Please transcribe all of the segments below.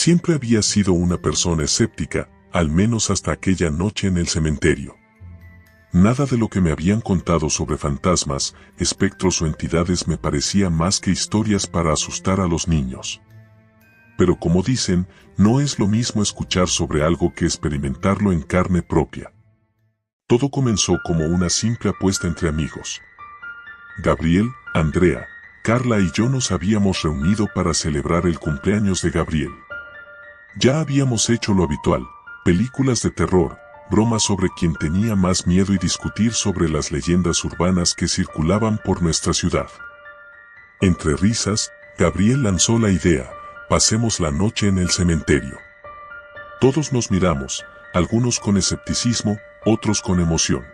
Siempre había sido una persona escéptica, al menos hasta aquella noche en el cementerio. Nada de lo que me habían contado sobre fantasmas, espectros o entidades me parecía más que historias para asustar a los niños. Pero como dicen, no es lo mismo escuchar sobre algo que experimentarlo en carne propia. Todo comenzó como una simple apuesta entre amigos. Gabriel, Andrea, Carla y yo nos habíamos reunido para celebrar el cumpleaños de Gabriel. Ya habíamos hecho lo habitual, películas de terror, bromas sobre quién tenía más miedo y discutir sobre las leyendas urbanas que circulaban por nuestra ciudad. Entre risas, Gabriel lanzó la idea: pasemos la noche en el cementerio. Todos nos miramos, algunos con escepticismo, otros con emoción.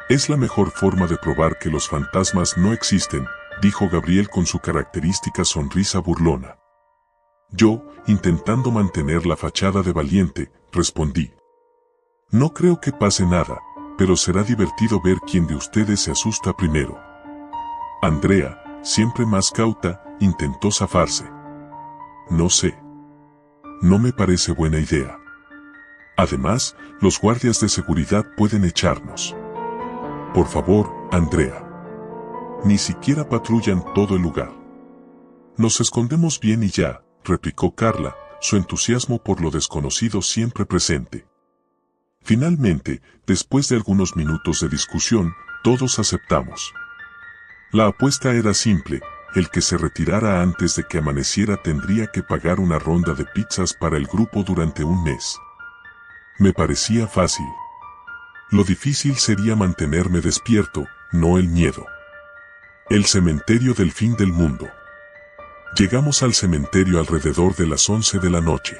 Es la mejor forma de probar que los fantasmas no existen, dijo Gabriel con su característica sonrisa burlona. Yo, intentando mantener la fachada de valiente, respondí: no creo que pase nada, pero será divertido ver quién de ustedes se asusta primero. Andrea, siempre más cauta, intentó zafarse. No sé. No me parece buena idea. Además, los guardias de seguridad pueden echarnos. Por favor, Andrea. Ni siquiera patrullan todo el lugar. Nos escondemos bien y ya, replicó Carla, su entusiasmo por lo desconocido siempre presente. Finalmente, después de algunos minutos de discusión, todos aceptamos. La apuesta era simple: el que se retirara antes de que amaneciera tendría que pagar una ronda de pizzas para el grupo durante un mes. Me parecía fácil. Lo difícil sería mantenerme despierto, no el miedo. El cementerio del fin del mundo. Llegamos al cementerio alrededor de las 11 de la noche.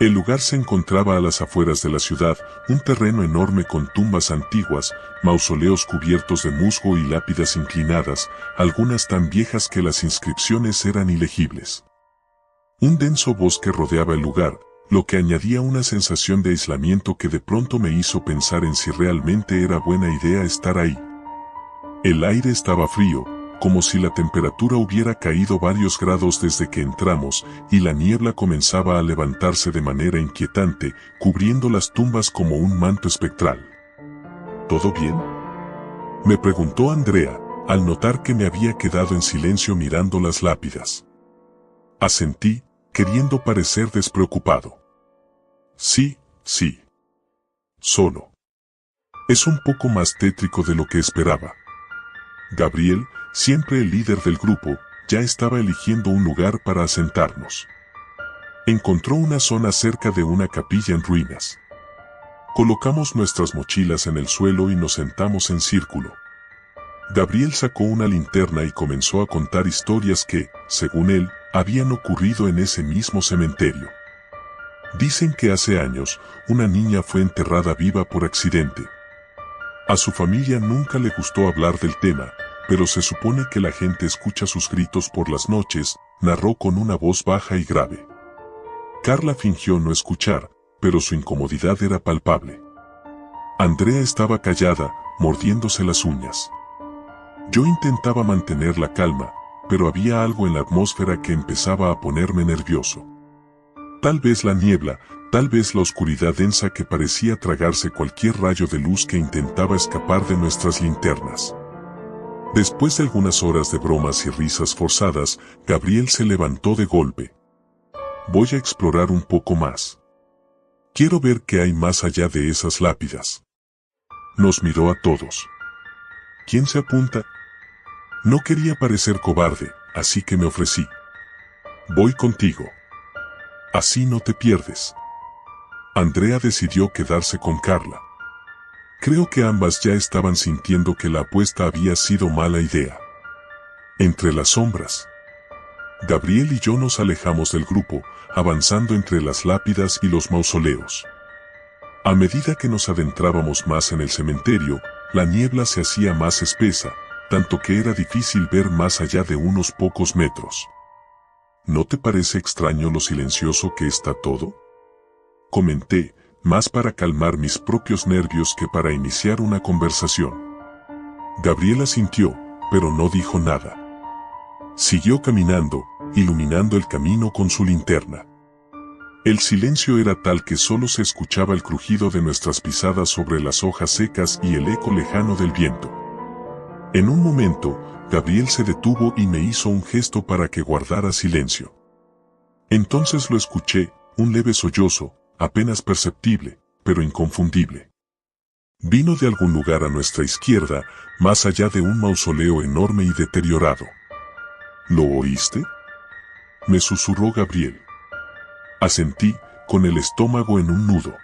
El lugar se encontraba a las afueras de la ciudad, un terreno enorme con tumbas antiguas, mausoleos cubiertos de musgo y lápidas inclinadas, algunas tan viejas que las inscripciones eran ilegibles. Un denso bosque rodeaba el lugar, lo que añadía una sensación de aislamiento que de pronto me hizo pensar en si realmente era buena idea estar ahí. El aire estaba frío, como si la temperatura hubiera caído varios grados desde que entramos, y la niebla comenzaba a levantarse de manera inquietante, cubriendo las tumbas como un manto espectral. ¿Todo bien?, me preguntó Andrea, al notar que me había quedado en silencio mirando las lápidas. Asentí, queriendo parecer despreocupado. Sí, sí. Solo. Es un poco más tétrico de lo que esperaba. Gabriel, siempre el líder del grupo, ya estaba eligiendo un lugar para asentarnos. Encontró una zona cerca de una capilla en ruinas. Colocamos nuestras mochilas en el suelo y nos sentamos en círculo. Gabriel sacó una linterna y comenzó a contar historias que, según él, habían ocurrido en ese mismo cementerio. Dicen que hace años, una niña fue enterrada viva por accidente. A su familia nunca le gustó hablar del tema, pero se supone que la gente escucha sus gritos por las noches, narró con una voz baja y grave. Carla fingió no escuchar, pero su incomodidad era palpable. Andrea estaba callada, mordiéndose las uñas. Yo intentaba mantener la calma, pero había algo en la atmósfera que empezaba a ponerme nervioso. Tal vez la niebla, tal vez la oscuridad densa que parecía tragarse cualquier rayo de luz que intentaba escapar de nuestras linternas. Después de algunas horas de bromas y risas forzadas, Gabriel se levantó de golpe. Voy a explorar un poco más. Quiero ver qué hay más allá de esas lápidas. Nos miró a todos. ¿Quién se apunta? No quería parecer cobarde, así que me ofrecí. Voy contigo. Así no te pierdes. Andrea decidió quedarse con Carla. Creo que ambas ya estaban sintiendo que la apuesta había sido mala idea. Entre las sombras, Gabriel y yo nos alejamos del grupo, avanzando entre las lápidas y los mausoleos. A medida que nos adentrábamos más en el cementerio, la niebla se hacía más espesa, tanto que era difícil ver más allá de unos pocos metros. ¿No te parece extraño lo silencioso que está todo?, comenté, más para calmar mis propios nervios que para iniciar una conversación. Gabriel asintió, pero no dijo nada. Siguió caminando, iluminando el camino con su linterna. El silencio era tal que solo se escuchaba el crujido de nuestras pisadas sobre las hojas secas y el eco lejano del viento. En un momento, Gabriel se detuvo y me hizo un gesto para que guardara silencio. Entonces lo escuché, un leve sollozo, apenas perceptible, pero inconfundible. Vino de algún lugar a nuestra izquierda, más allá de un mausoleo enorme y deteriorado. ¿Lo oíste?, me susurró Gabriel. Asentí, con el estómago en un nudo.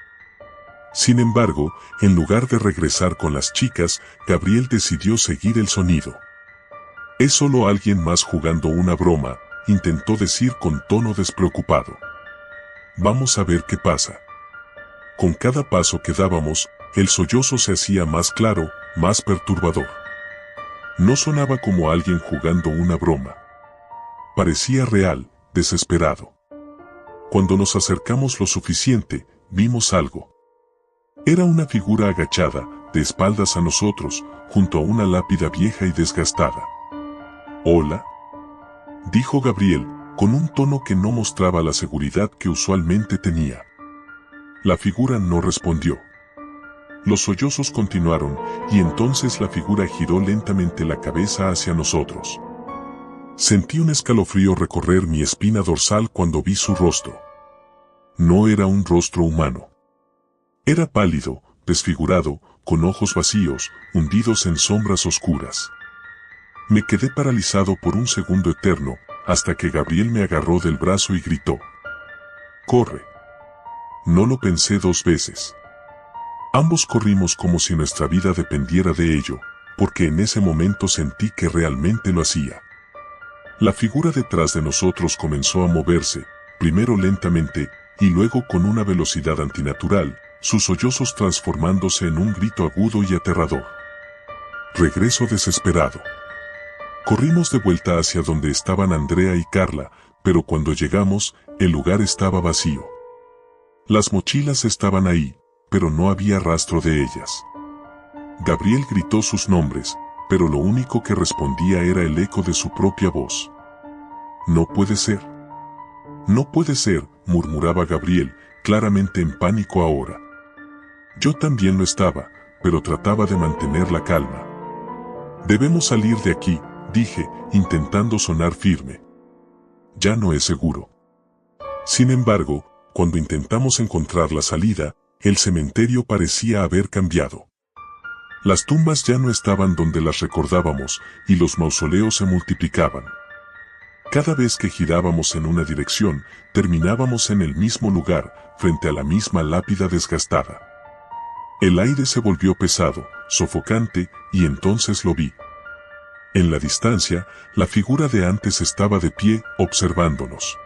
Sin embargo, en lugar de regresar con las chicas, Gabriel decidió seguir el sonido. «Es solo alguien más jugando una broma», intentó decir con tono despreocupado. «Vamos a ver qué pasa». Con cada paso que dábamos, el sollozo se hacía más claro, más perturbador. No sonaba como alguien jugando una broma. Parecía real, desesperado. Cuando nos acercamos lo suficiente, vimos algo. Era una figura agachada, de espaldas a nosotros, junto a una lápida vieja y desgastada. «Hola», dijo Gabriel, con un tono que no mostraba la seguridad que usualmente tenía. La figura no respondió. Los sollozos continuaron, y entonces la figura giró lentamente la cabeza hacia nosotros. Sentí un escalofrío recorrer mi espina dorsal cuando vi su rostro. No era un rostro humano. Era pálido, desfigurado, con ojos vacíos, hundidos en sombras oscuras. Me quedé paralizado por un segundo eterno, hasta que Gabriel me agarró del brazo y gritó: «¡Corre!». No lo pensé dos veces. Ambos corrimos como si nuestra vida dependiera de ello, porque en ese momento sentí que realmente lo hacía. La figura detrás de nosotros comenzó a moverse, primero lentamente, y luego con una velocidad antinatural, sus sollozos transformándose en un grito agudo y aterrador. Regreso desesperado. Corrimos de vuelta hacia donde estaban Andrea y Carla, pero cuando llegamos, el lugar estaba vacío. Las mochilas estaban ahí, pero no había rastro de ellas. Gabriel gritó sus nombres, pero lo único que respondía era el eco de su propia voz. «No puede ser. No puede ser», murmuraba Gabriel, claramente en pánico ahora. Yo también lo estaba, pero trataba de mantener la calma. «Debemos salir de aquí», dije, intentando sonar firme. «Ya no es seguro». Sin embargo, cuando intentamos encontrar la salida, el cementerio parecía haber cambiado. Las tumbas ya no estaban donde las recordábamos, y los mausoleos se multiplicaban. Cada vez que girábamos en una dirección, terminábamos en el mismo lugar, frente a la misma lápida desgastada. El aire se volvió pesado, sofocante, y entonces lo vi. En la distancia, la figura de antes estaba de pie, observándonos.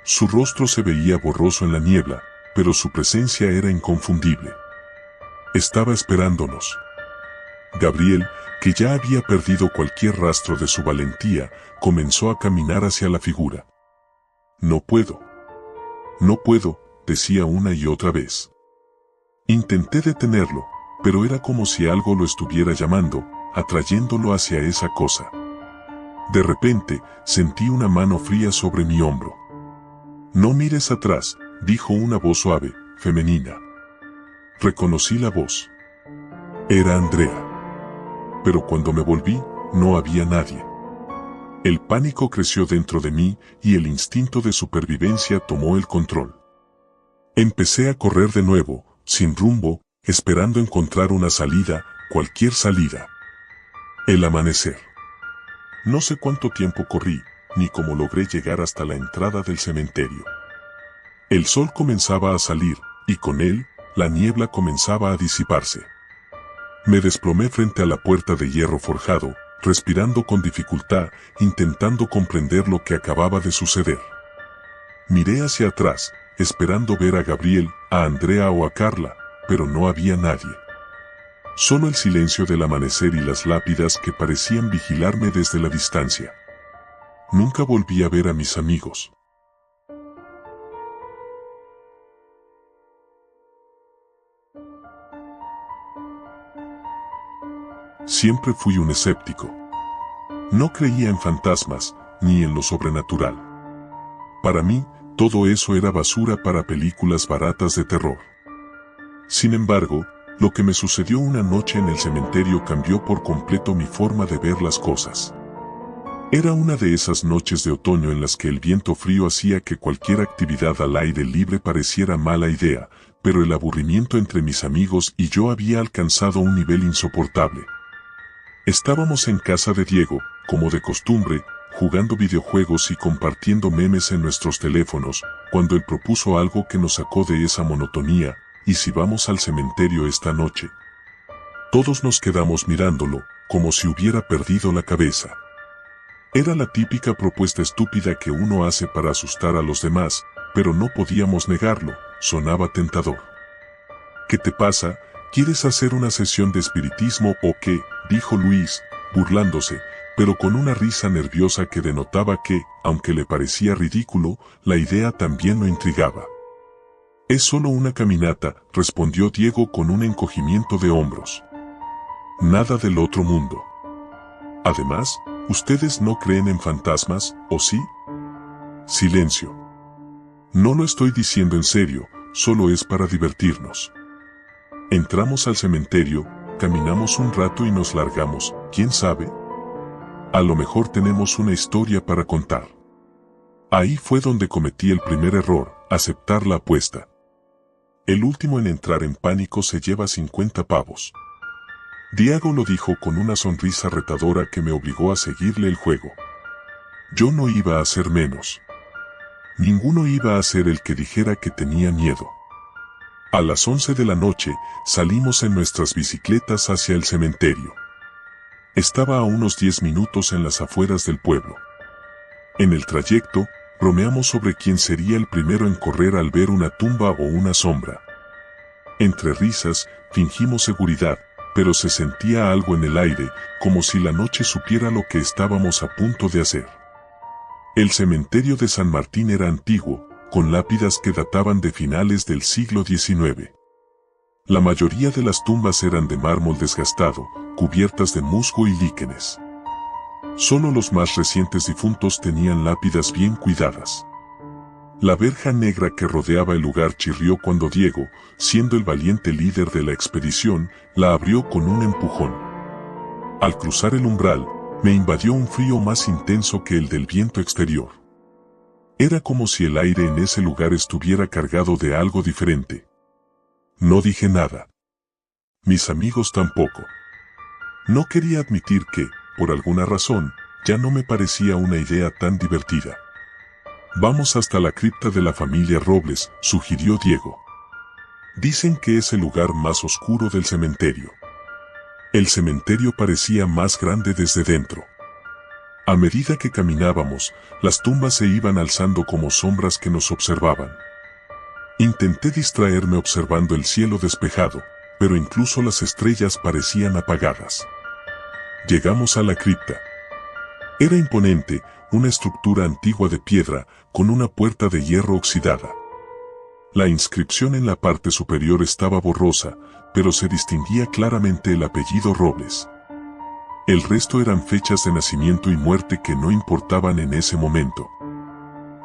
Su rostro se veía borroso en la niebla, pero su presencia era inconfundible. Estaba esperándonos. Gabriel, que ya había perdido cualquier rastro de su valentía, comenzó a caminar hacia la figura. «No puedo. No puedo», decía una y otra vez. Intenté detenerlo, pero era como si algo lo estuviera llamando, atrayéndolo hacia esa cosa. De repente, sentí una mano fría sobre mi hombro. «No mires atrás», dijo una voz suave, femenina. Reconocí la voz. Era Andrea. Pero cuando me volví, no había nadie. El pánico creció dentro de mí y el instinto de supervivencia tomó el control. Empecé a correr de nuevo, sin rumbo, esperando encontrar una salida, cualquier salida. El amanecer. No sé cuánto tiempo corrí, ni cómo logré llegar hasta la entrada del cementerio. El sol comenzaba a salir, y con él, la niebla comenzaba a disiparse. Me desplomé frente a la puerta de hierro forjado, respirando con dificultad, intentando comprender lo que acababa de suceder. Miré hacia atrás, esperando ver a Gabriel, a Andrea o a Carla, pero no había nadie. Solo el silencio del amanecer y las lápidas que parecían vigilarme desde la distancia. Nunca volví a ver a mis amigos. Siempre fui un escéptico. No creía en fantasmas, ni en lo sobrenatural. Para mí, todo eso era basura para películas baratas de terror. Sin embargo, lo que me sucedió una noche en el cementerio cambió por completo mi forma de ver las cosas. Era una de esas noches de otoño en las que el viento frío hacía que cualquier actividad al aire libre pareciera mala idea, pero el aburrimiento entre mis amigos y yo había alcanzado un nivel insoportable. Estábamos en casa de Diego, como de costumbre, jugando videojuegos y compartiendo memes en nuestros teléfonos, cuando él propuso algo que nos sacó de esa monotonía: ¿y si vamos al cementerio esta noche? Todos nos quedamos mirándolo, como si hubiera perdido la cabeza. Era la típica propuesta estúpida que uno hace para asustar a los demás, pero no podíamos negarlo, sonaba tentador. ¿Qué te pasa? ¿Quieres hacer una sesión de espiritismo o qué?, dijo Luis, burlándose, pero con una risa nerviosa que denotaba que, aunque le parecía ridículo, la idea también lo intrigaba. Es solo una caminata, respondió Diego con un encogimiento de hombros. Nada del otro mundo. Además, ¿ustedes no creen en fantasmas, o sí? Silencio. No lo estoy diciendo en serio, solo es para divertirnos. Entramos al cementerio, caminamos un rato y nos largamos, ¿quién sabe? A lo mejor tenemos una historia para contar. Ahí fue donde cometí el primer error, aceptar la apuesta. El último en entrar en pánico se lleva 50 pavos. Diego lo dijo con una sonrisa retadora que me obligó a seguirle el juego. Yo no iba a hacer menos. Ninguno iba a ser el que dijera que tenía miedo. A las 11 de la noche, salimos en nuestras bicicletas hacia el cementerio. Estaba a unos 10 minutos en las afueras del pueblo. En el trayecto, bromeamos sobre quién sería el primero en correr al ver una tumba o una sombra. Entre risas, fingimos seguridad, pero se sentía algo en el aire, como si la noche supiera lo que estábamos a punto de hacer. El cementerio de San Martín era antiguo, con lápidas que databan de finales del siglo XIX. La mayoría de las tumbas eran de mármol desgastado, cubiertas de musgo y líquenes. Solo los más recientes difuntos tenían lápidas bien cuidadas. La verja negra que rodeaba el lugar chirrió cuando Diego, siendo el valiente líder de la expedición, la abrió con un empujón. Al cruzar el umbral, me invadió un frío más intenso que el del viento exterior. Era como si el aire en ese lugar estuviera cargado de algo diferente. No dije nada. Mis amigos tampoco. No quería admitir que, por alguna razón, ya no me parecía una idea tan divertida. Vamos hasta la cripta de la familia Robles, sugirió Diego. Dicen que es el lugar más oscuro del cementerio. El cementerio parecía más grande desde dentro. A medida que caminábamos, las tumbas se iban alzando como sombras que nos observaban. Intenté distraerme observando el cielo despejado, pero incluso las estrellas parecían apagadas. Llegamos a la cripta. Era imponente, una estructura antigua de piedra, con una puerta de hierro oxidada. La inscripción en la parte superior estaba borrosa, pero se distinguía claramente el apellido Robles. El resto eran fechas de nacimiento y muerte que no importaban en ese momento.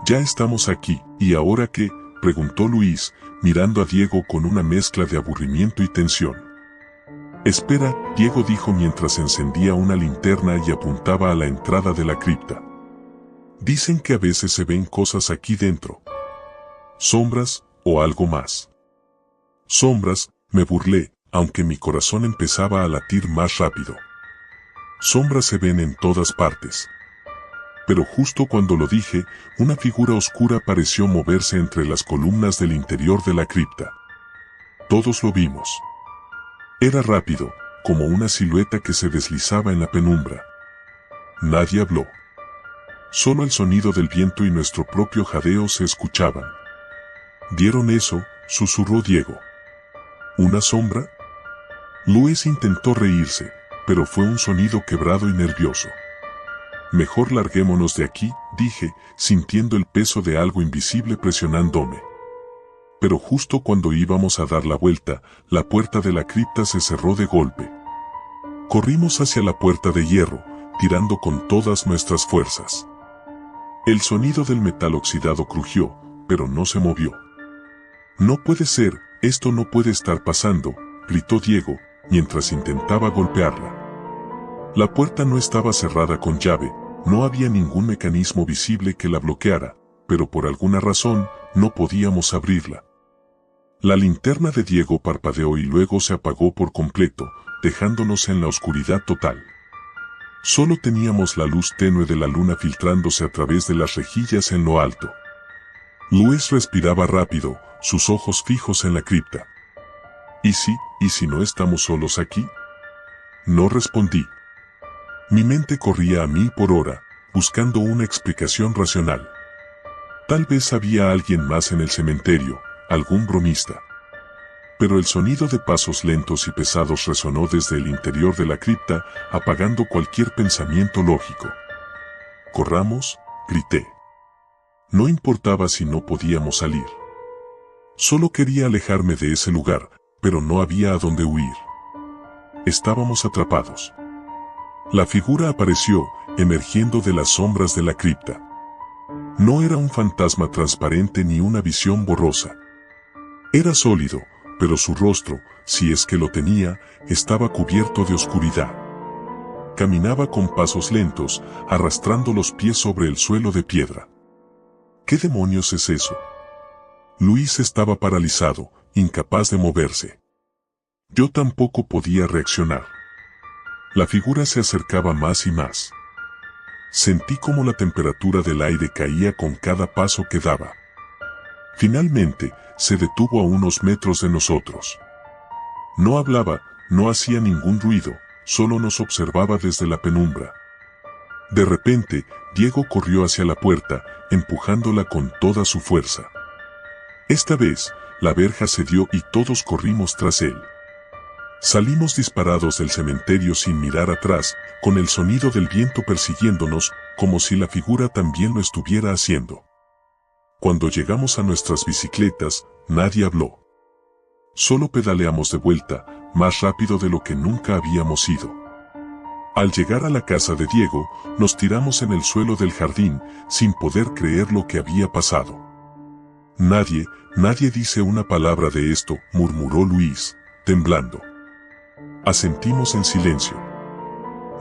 «Ya estamos aquí, ¿y ahora qué?», preguntó Luis, mirando a Diego con una mezcla de aburrimiento y tensión. «Espera», Diego dijo mientras encendía una linterna y apuntaba a la entrada de la cripta. «Dicen que a veces se ven cosas aquí dentro. Sombras, o algo más». «Sombras», me burlé, aunque mi corazón empezaba a latir más rápido. «Sombras se ven en todas partes». Pero justo cuando lo dije, una figura oscura pareció moverse entre las columnas del interior de la cripta. Todos lo vimos. Era rápido, como una silueta que se deslizaba en la penumbra. Nadie habló. Solo el sonido del viento y nuestro propio jadeo se escuchaban. «¿Vieron eso?», susurró Diego. «¿Una sombra?». Luis intentó reírse, pero fue un sonido quebrado y nervioso. «Mejor larguémonos de aquí», dije, sintiendo el peso de algo invisible presionándome. Pero justo cuando íbamos a dar la vuelta, la puerta de la cripta se cerró de golpe. Corrimos hacia la puerta de hierro, tirando con todas nuestras fuerzas. El sonido del metal oxidado crujió, pero no se movió. No puede ser, esto no puede estar pasando, gritó Diego, mientras intentaba golpearla. La puerta no estaba cerrada con llave, no había ningún mecanismo visible que la bloqueara, pero por alguna razón, no podíamos abrirla. La linterna de Diego parpadeó y luego se apagó por completo, dejándonos en la oscuridad total. Solo teníamos la luz tenue de la luna filtrándose a través de las rejillas en lo alto. Luis respiraba rápido, sus ojos fijos en la cripta. ¿Y si no estamos solos aquí? No respondí. Mi mente corría a 1000 por hora, buscando una explicación racional. Tal vez había alguien más en el cementerio, algún bromista. Pero el sonido de pasos lentos y pesados resonó desde el interior de la cripta, apagando cualquier pensamiento lógico. «Corramos», grité. No importaba si no podíamos salir. Solo quería alejarme de ese lugar, pero no había a dónde huir. Estábamos atrapados. La figura apareció, emergiendo de las sombras de la cripta. No era un fantasma transparente ni una visión borrosa. Era sólido, pero su rostro, si es que lo tenía, estaba cubierto de oscuridad. Caminaba con pasos lentos, arrastrando los pies sobre el suelo de piedra. ¿Qué demonios es eso? Luis estaba paralizado, incapaz de moverse. Yo tampoco podía reaccionar. La figura se acercaba más y más. Sentí como la temperatura del aire caía con cada paso que daba. Finalmente, se detuvo a unos metros de nosotros. No hablaba, no hacía ningún ruido, solo nos observaba desde la penumbra. De repente, Diego corrió hacia la puerta, empujándola con toda su fuerza. Esta vez, la verja cedió y todos corrimos tras él. Salimos disparados del cementerio sin mirar atrás, con el sonido del viento persiguiéndonos, como si la figura también lo estuviera haciendo. Cuando llegamos a nuestras bicicletas, nadie habló. Solo pedaleamos de vuelta, más rápido de lo que nunca habíamos ido. Al llegar a la casa de Diego, nos tiramos en el suelo del jardín, sin poder creer lo que había pasado. Nadie dice una palabra de esto, murmuró Luis, temblando. Asentimos en silencio.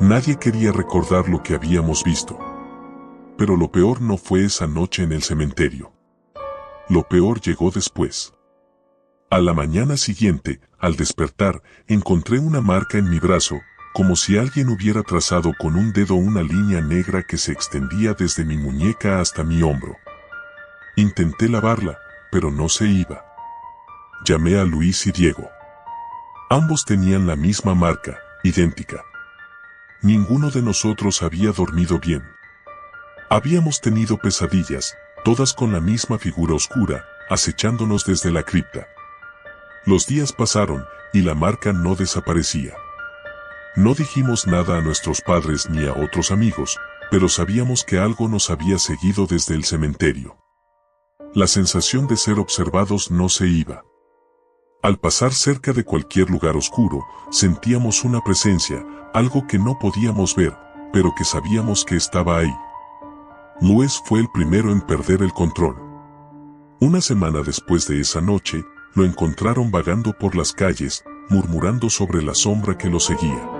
Nadie quería recordar lo que habíamos visto. Pero lo peor no fue esa noche en el cementerio. Lo peor llegó después. A la mañana siguiente, al despertar, encontré una marca en mi brazo, como si alguien hubiera trazado con un dedo una línea negra que se extendía desde mi muñeca hasta mi hombro. Intenté lavarla, pero no se iba. Llamé a Luis y Diego. Ambos tenían la misma marca, idéntica. Ninguno de nosotros había dormido bien. Habíamos tenido pesadillas, todas con la misma figura oscura, acechándonos desde la cripta. Los días pasaron, y la marca no desaparecía. No dijimos nada a nuestros padres ni a otros amigos, pero sabíamos que algo nos había seguido desde el cementerio. La sensación de ser observados no se iba. Al pasar cerca de cualquier lugar oscuro, sentíamos una presencia, algo que no podíamos ver, pero que sabíamos que estaba ahí. Luis fue el primero en perder el control. Una semana después de esa noche, lo encontraron vagando por las calles, murmurando sobre la sombra que lo seguía.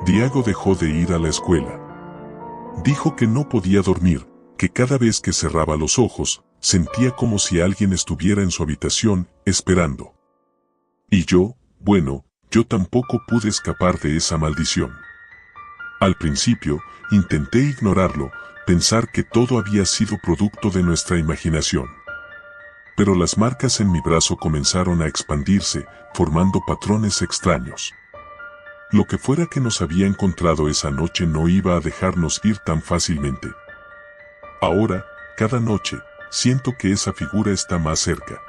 Diego dejó de ir a la escuela. Dijo que no podía dormir, que cada vez que cerraba los ojos, sentía como si alguien estuviera en su habitación, esperando. Y yo tampoco pude escapar de esa maldición. Al principio, intenté ignorarlo, pensar que todo había sido producto de nuestra imaginación. Pero las marcas en mi brazo comenzaron a expandirse, formando patrones extraños. Lo que fuera que nos había encontrado esa noche no iba a dejarnos ir tan fácilmente. Ahora, cada noche, siento que esa figura está más cerca.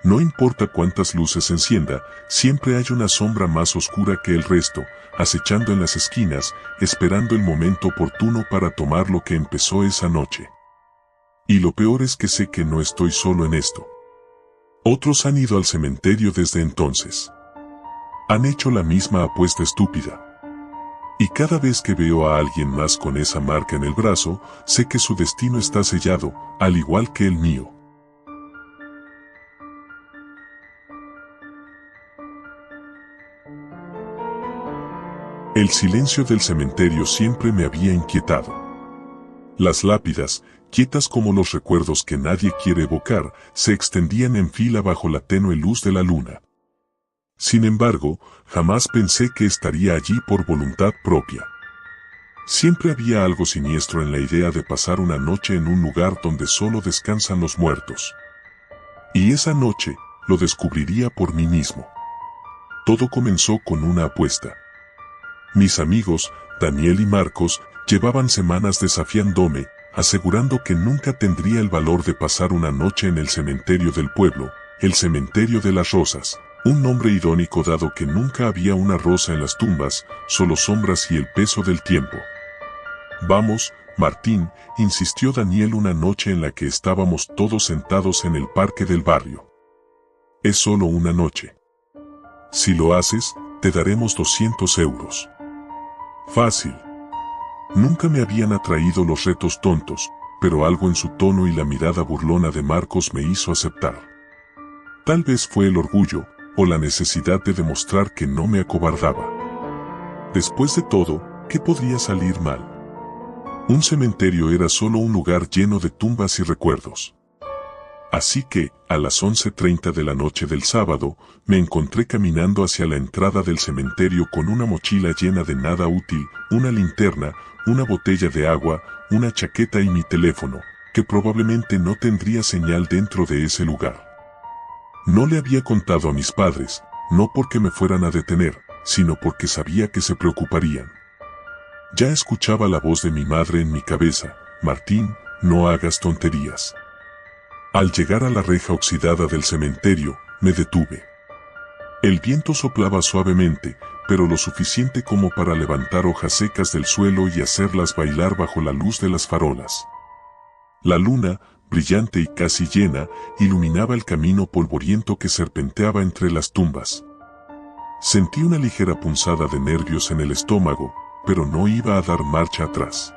No importa cuántas luces encienda, siempre hay una sombra más oscura que el resto, acechando en las esquinas, esperando el momento oportuno para tomar lo que empezó esa noche. Y lo peor es que sé que no estoy solo en esto. Otros han ido al cementerio desde entonces. Han hecho la misma apuesta estúpida. Y cada vez que veo a alguien más con esa marca en el brazo, sé que su destino está sellado, al igual que el mío. El silencio del cementerio siempre me había inquietado. Las lápidas, quietas como los recuerdos que nadie quiere evocar, se extendían en fila bajo la tenue luz de la luna. Sin embargo, jamás pensé que estaría allí por voluntad propia. Siempre había algo siniestro en la idea de pasar una noche en un lugar donde solo descansan los muertos. Y esa noche, lo descubriría por mí mismo. Todo comenzó con una apuesta. Mis amigos, Daniel y Marcos, llevaban semanas desafiándome, asegurando que nunca tendría el valor de pasar una noche en el cementerio del pueblo, el cementerio de las rosas, un nombre irónico dado que nunca había una rosa en las tumbas, solo sombras y el peso del tiempo. Vamos, Martín, insistió Daniel una noche en la que estábamos todos sentados en el parque del barrio. Es solo una noche. Si lo haces, te daremos 200 euros. Fácil. Nunca me habían atraído los retos tontos, pero algo en su tono y la mirada burlona de Marcos me hizo aceptar. Tal vez fue el orgullo, o la necesidad de demostrar que no me acobardaba. Después de todo, ¿qué podría salir mal? Un cementerio era solo un lugar lleno de tumbas y recuerdos. Así que, a las 11:30 de la noche del sábado, me encontré caminando hacia la entrada del cementerio con una mochila llena de nada útil, una linterna, una botella de agua, una chaqueta y mi teléfono, que probablemente no tendría señal dentro de ese lugar. No le había contado a mis padres, no porque me fueran a detener, sino porque sabía que se preocuparían. Ya escuchaba la voz de mi madre en mi cabeza: Martín, no hagas tonterías. Al llegar a la reja oxidada del cementerio, me detuve. El viento soplaba suavemente, pero lo suficiente como para levantar hojas secas del suelo y hacerlas bailar bajo la luz de las farolas. La luna, brillante y casi llena, iluminaba el camino polvoriento que serpenteaba entre las tumbas. Sentí una ligera punzada de nervios en el estómago, pero no iba a dar marcha atrás.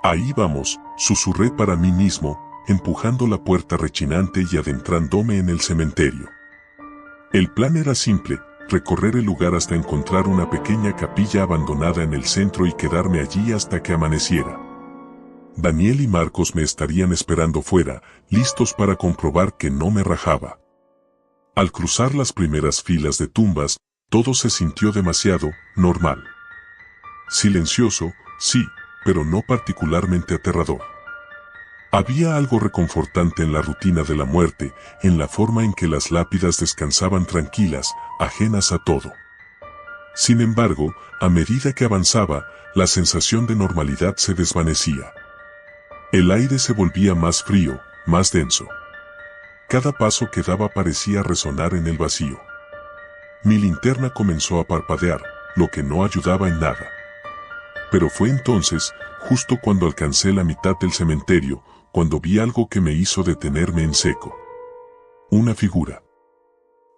Ahí vamos, susurré para mí mismo, empujando la puerta rechinante y adentrándome en el cementerio. El plan era simple: recorrer el lugar hasta encontrar una pequeña capilla abandonada en el centro y quedarme allí hasta que amaneciera. Daniel y Marcos me estarían esperando fuera, listos para comprobar que no me rajaba. Al cruzar las primeras filas de tumbas, todo se sintió demasiado normal. Silencioso, sí, pero no particularmente aterrador. Había algo reconfortante en la rutina de la muerte, en la forma en que las lápidas descansaban tranquilas, ajenas a todo. Sin embargo, a medida que avanzaba, la sensación de normalidad se desvanecía. El aire se volvía más frío, más denso. Cada paso que daba parecía resonar en el vacío. Mi linterna comenzó a parpadear, lo que no ayudaba en nada. Pero fue entonces, justo cuando alcancé la mitad del cementerio, cuando vi algo que me hizo detenerme en seco. Una figura.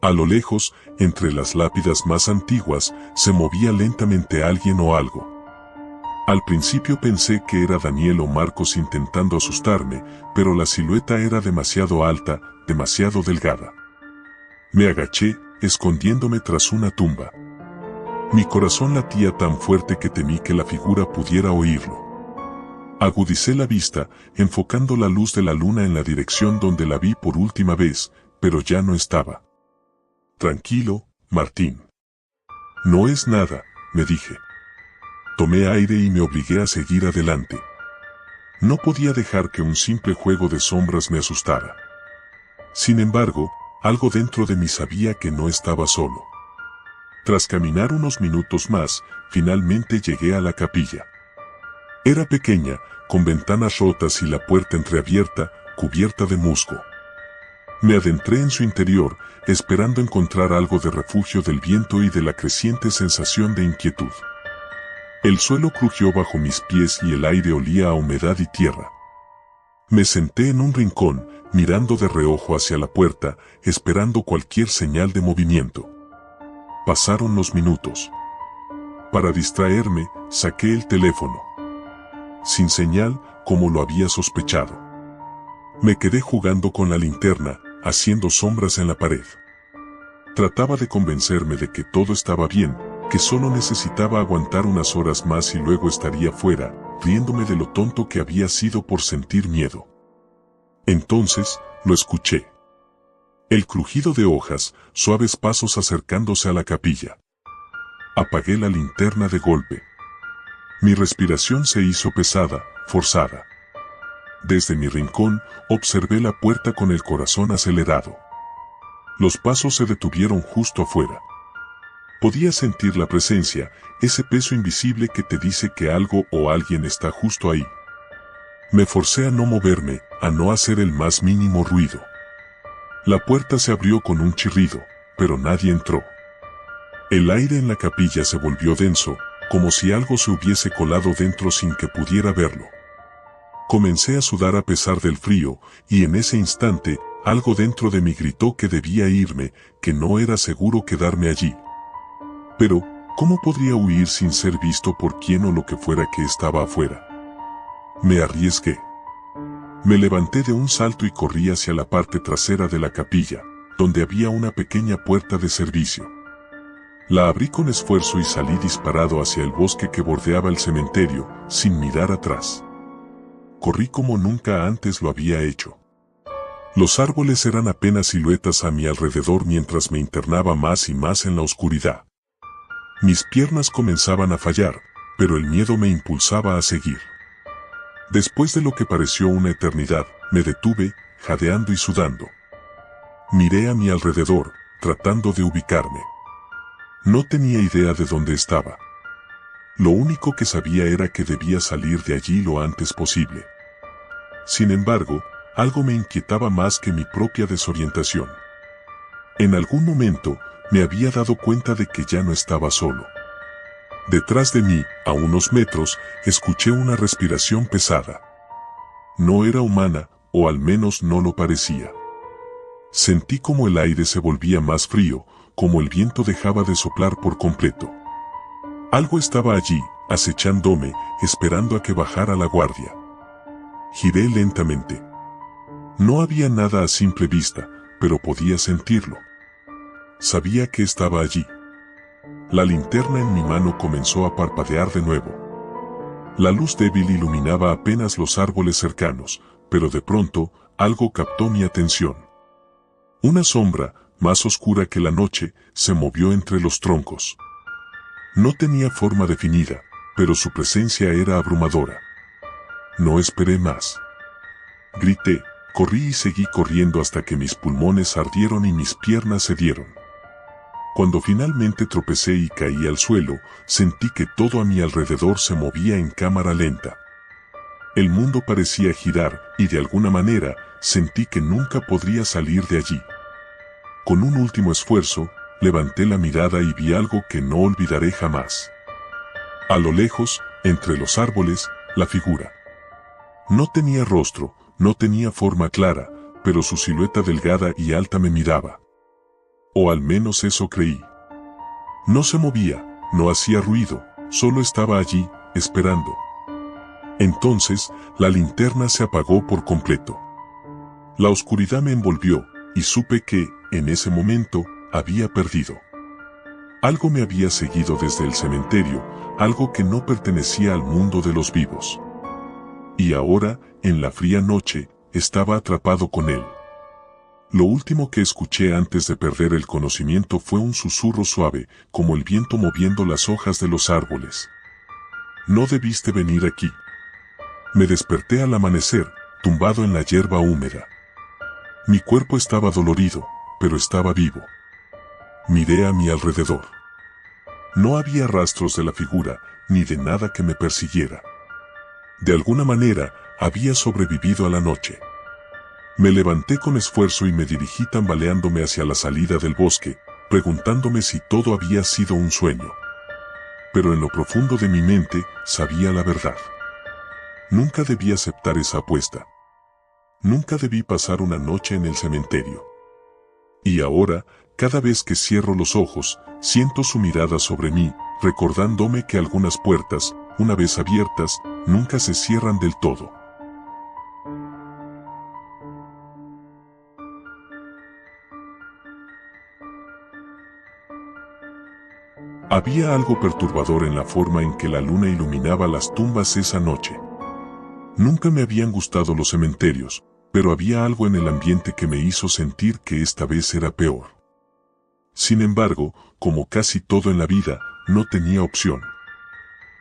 A lo lejos, entre las lápidas más antiguas, se movía lentamente alguien o algo. Al principio pensé que era Daniel o Marcos intentando asustarme, pero la silueta era demasiado alta, demasiado delgada. Me agaché, escondiéndome tras una tumba. Mi corazón latía tan fuerte que temí que la figura pudiera oírlo. Agudicé la vista, enfocando la luz de la luna en la dirección donde la vi por última vez, pero ya no estaba. Tranquilo, Martín. No es nada, me dije. Tomé aire y me obligué a seguir adelante. No podía dejar que un simple juego de sombras me asustara. Sin embargo, algo dentro de mí sabía que no estaba solo. Tras caminar unos minutos más, finalmente llegué a la capilla. Era pequeña, con ventanas rotas y la puerta entreabierta, cubierta de musgo. Me adentré en su interior, esperando encontrar algo de refugio del viento y de la creciente sensación de inquietud. El suelo crujió bajo mis pies y el aire olía a humedad y tierra. Me senté en un rincón, mirando de reojo hacia la puerta, esperando cualquier señal de movimiento. Pasaron los minutos. Para distraerme, saqué el teléfono. Sin señal, como lo había sospechado. Me quedé jugando con la linterna, haciendo sombras en la pared. Trataba de convencerme de que todo estaba bien, que solo necesitaba aguantar unas horas más y luego estaría fuera, riéndome de lo tonto que había sido por sentir miedo. Entonces, lo escuché. El crujido de hojas, suaves pasos acercándose a la capilla. Apagué la linterna de golpe. Mi respiración se hizo pesada, forzada. Desde mi rincón, observé la puerta con el corazón acelerado. Los pasos se detuvieron justo afuera. Podía sentir la presencia, ese peso invisible que te dice que algo o alguien está justo ahí. Me forcé a no moverme, a no hacer el más mínimo ruido. La puerta se abrió con un chirrido, pero nadie entró. El aire en la capilla se volvió denso, como si algo se hubiese colado dentro sin que pudiera verlo. Comencé a sudar a pesar del frío, y en ese instante, algo dentro de mí gritó que debía irme, que no era seguro quedarme allí. Pero, ¿cómo podría huir sin ser visto por quien o lo que fuera que estaba afuera? Me arriesgué. Me levanté de un salto y corrí hacia la parte trasera de la capilla, donde había una pequeña puerta de servicio. La abrí con esfuerzo y salí disparado hacia el bosque que bordeaba el cementerio, sin mirar atrás. Corrí como nunca antes lo había hecho. Los árboles eran apenas siluetas a mi alrededor mientras me internaba más y más en la oscuridad. Mis piernas comenzaban a fallar, pero el miedo me impulsaba a seguir. Después de lo que pareció una eternidad, me detuve, jadeando y sudando. Miré a mi alrededor, tratando de ubicarme. No tenía idea de dónde estaba. Lo único que sabía era que debía salir de allí lo antes posible. Sin embargo, algo me inquietaba más que mi propia desorientación. En algún momento, me había dado cuenta de que ya no estaba solo. Detrás de mí, a unos metros, escuché una respiración pesada. No era humana, o al menos no lo parecía. Sentí como el aire se volvía más frío, como el viento dejaba de soplar por completo. Algo estaba allí, acechándome, esperando a que bajara la guardia. Giré lentamente. No había nada a simple vista, pero podía sentirlo. Sabía que estaba allí. La linterna en mi mano comenzó a parpadear de nuevo. La luz débil iluminaba apenas los árboles cercanos, pero de pronto, algo captó mi atención. Una sombra, más oscura que la noche, se movió entre los troncos. No tenía forma definida, pero su presencia era abrumadora. No esperé más. Grité, corrí y seguí corriendo hasta que mis pulmones ardieron y mis piernas cedieron. Cuando finalmente tropecé y caí al suelo, sentí que todo a mi alrededor se movía en cámara lenta. El mundo parecía girar, y de alguna manera, sentí que nunca podría salir de allí. Con un último esfuerzo, levanté la mirada y vi algo que no olvidaré jamás. A lo lejos, entre los árboles, la figura. No tenía rostro, no tenía forma clara, pero su silueta delgada y alta me miraba. O al menos eso creí. No se movía, no hacía ruido, solo estaba allí, esperando. Entonces, la linterna se apagó por completo. La oscuridad me envolvió, y supe que, en ese momento, había perdido. Algo me había seguido desde el cementerio, algo que no pertenecía al mundo de los vivos. Y ahora, en la fría noche, estaba atrapado con él. Lo último que escuché antes de perder el conocimiento fue un susurro suave, como el viento moviendo las hojas de los árboles. No debiste venir aquí. Me desperté al amanecer, tumbado en la hierba húmeda. Mi cuerpo estaba dolorido, pero estaba vivo. Miré a mi alrededor. No había rastros de la figura, ni de nada que me persiguiera. De alguna manera, había sobrevivido a la noche. Me levanté con esfuerzo y me dirigí tambaleándome hacia la salida del bosque, preguntándome si todo había sido un sueño. Pero en lo profundo de mi mente, sabía la verdad. Nunca debí aceptar esa apuesta. Nunca debí pasar una noche en el cementerio. Y ahora, cada vez que cierro los ojos, siento su mirada sobre mí, recordándome que algunas puertas, una vez abiertas, nunca se cierran del todo. Había algo perturbador en la forma en que la luna iluminaba las tumbas esa noche. Nunca me habían gustado los cementerios, pero había algo en el ambiente que me hizo sentir que esta vez era peor. Sin embargo, como casi todo en la vida, no tenía opción.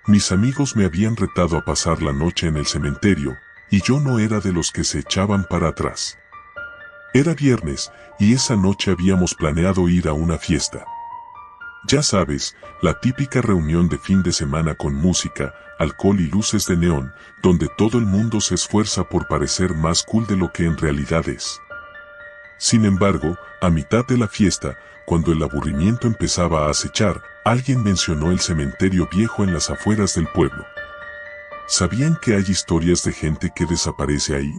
Mis amigos me habían retado a pasar la noche en el cementerio, y yo no era de los que se echaban para atrás. Era viernes, y esa noche habíamos planeado ir a una fiesta. Ya sabes, la típica reunión de fin de semana con música, alcohol y luces de neón, donde todo el mundo se esfuerza por parecer más cool de lo que en realidad es. Sin embargo, a mitad de la fiesta, cuando el aburrimiento empezaba a acechar, alguien mencionó el cementerio viejo en las afueras del pueblo. ¿Sabían que hay historias de gente que desaparece ahí?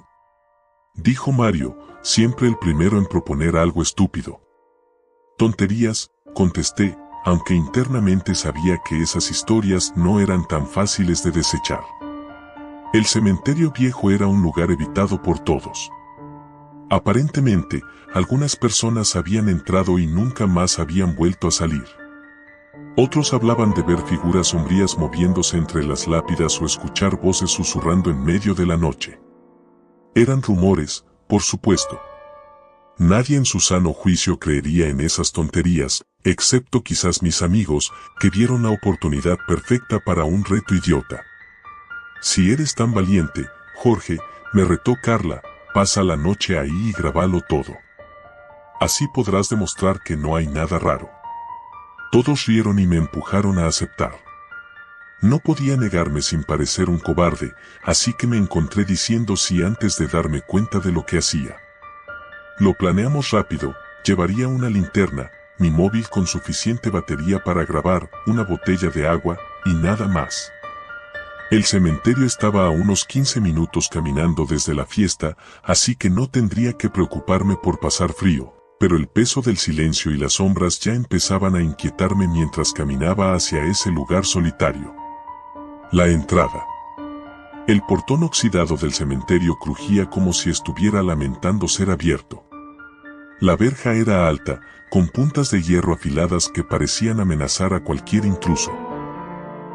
Dijo Mario, siempre el primero en proponer algo estúpido. Tonterías, contesté, aunque internamente sabía que esas historias no eran tan fáciles de desechar. El cementerio viejo era un lugar evitado por todos. Aparentemente, algunas personas habían entrado y nunca más habían vuelto a salir. Otros hablaban de ver figuras sombrías moviéndose entre las lápidas o escuchar voces susurrando en medio de la noche. Eran rumores, por supuesto. Nadie en su sano juicio creería en esas tonterías, excepto quizás mis amigos, que vieron la oportunidad perfecta para un reto idiota. Si eres tan valiente, Jorge, me retó Carla, pasa la noche ahí y grabalo todo. Así podrás demostrar que no hay nada raro. Todos rieron y me empujaron a aceptar. No podía negarme sin parecer un cobarde, así que me encontré diciendo sí antes de darme cuenta de lo que hacía. Lo planeamos rápido, llevaría una linterna, mi móvil con suficiente batería para grabar, una botella de agua, y nada más. El cementerio estaba a unos 15 minutos caminando desde la fiesta, así que no tendría que preocuparme por pasar frío, pero el peso del silencio y las sombras ya empezaban a inquietarme mientras caminaba hacia ese lugar solitario. La entrada. El portón oxidado del cementerio crujía como si estuviera lamentando ser abierto. La verja era alta, con puntas de hierro afiladas que parecían amenazar a cualquier intruso.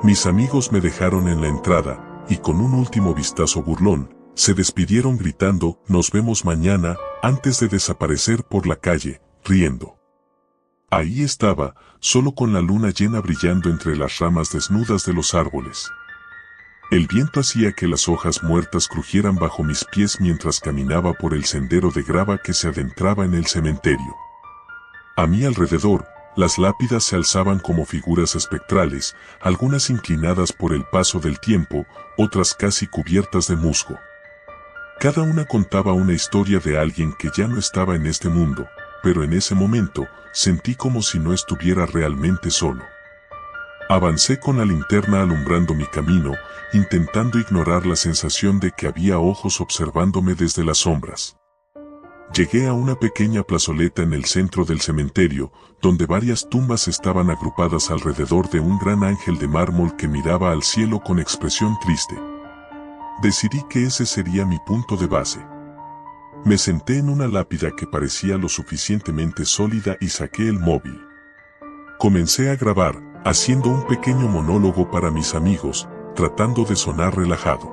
Mis amigos me dejaron en la entrada, y con un último vistazo burlón, se despidieron gritando, "Nos vemos mañana", antes de desaparecer por la calle, riendo. Ahí estaba, solo con la luna llena brillando entre las ramas desnudas de los árboles. El viento hacía que las hojas muertas crujieran bajo mis pies mientras caminaba por el sendero de grava que se adentraba en el cementerio. A mi alrededor, las lápidas se alzaban como figuras espectrales, algunas inclinadas por el paso del tiempo, otras casi cubiertas de musgo. Cada una contaba una historia de alguien que ya no estaba en este mundo, pero en ese momento, sentí como si no estuviera realmente solo. Avancé con la linterna alumbrando mi camino, intentando ignorar la sensación de que había ojos observándome desde las sombras. Llegué a una pequeña plazoleta en el centro del cementerio, donde varias tumbas estaban agrupadas alrededor de un gran ángel de mármol que miraba al cielo con expresión triste. Decidí que ese sería mi punto de base. Me senté en una lápida que parecía lo suficientemente sólida y saqué el móvil. Comencé a grabar, haciendo un pequeño monólogo para mis amigos, tratando de sonar relajado.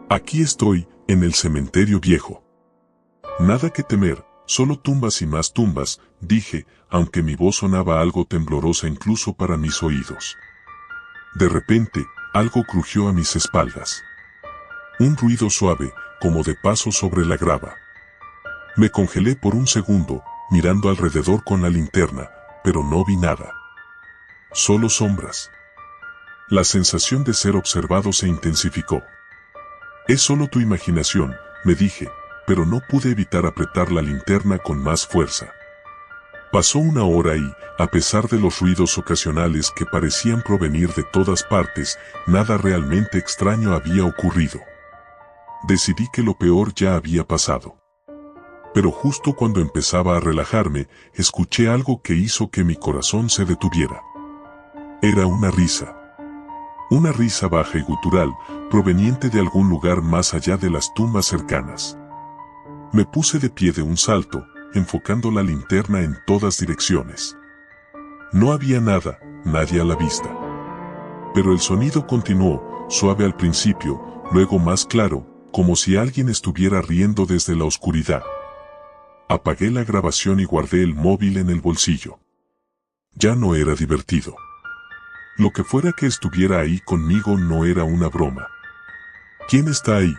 Aquí estoy, en el cementerio viejo. Nada que temer, solo tumbas y más tumbas, dije, aunque mi voz sonaba algo temblorosa incluso para mis oídos. De repente, algo crujió a mis espaldas. Un ruido suave, como de paso sobre la grava. Me congelé por un segundo, mirando alrededor con la linterna, pero no vi nada. Solo sombras. La sensación de ser observado se intensificó. Es solo tu imaginación, me dije, pero no pude evitar apretar la linterna con más fuerza. Pasó una hora y, a pesar de los ruidos ocasionales que parecían provenir de todas partes, nada realmente extraño había ocurrido. Decidí que lo peor ya había pasado. Pero justo cuando empezaba a relajarme, escuché algo que hizo que mi corazón se detuviera. Era una risa. Una risa baja y gutural, proveniente de algún lugar más allá de las tumbas cercanas. Me puse de pie de un salto, enfocando la linterna en todas direcciones. No había nada, nadie a la vista. Pero el sonido continuó, suave al principio, luego más claro, como si alguien estuviera riendo desde la oscuridad. Apagué la grabación y guardé el móvil en el bolsillo. Ya no era divertido. Lo que fuera que estuviera ahí conmigo no era una broma. ¿Quién está ahí?,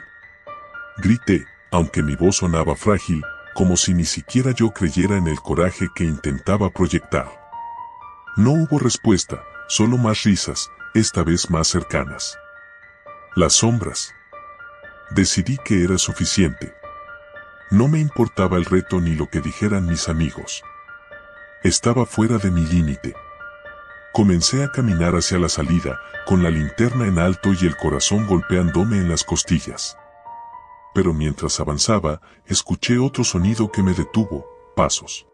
grité, aunque mi voz sonaba frágil, como si ni siquiera yo creyera en el coraje que intentaba proyectar. No hubo respuesta, solo más risas, esta vez más cercanas. Las sombras. Decidí que era suficiente. No me importaba el reto ni lo que dijeran mis amigos. Estaba fuera de mi límite. Comencé a caminar hacia la salida, con la linterna en alto y el corazón golpeándome en las costillas. Pero mientras avanzaba, escuché otro sonido que me detuvo: pasos.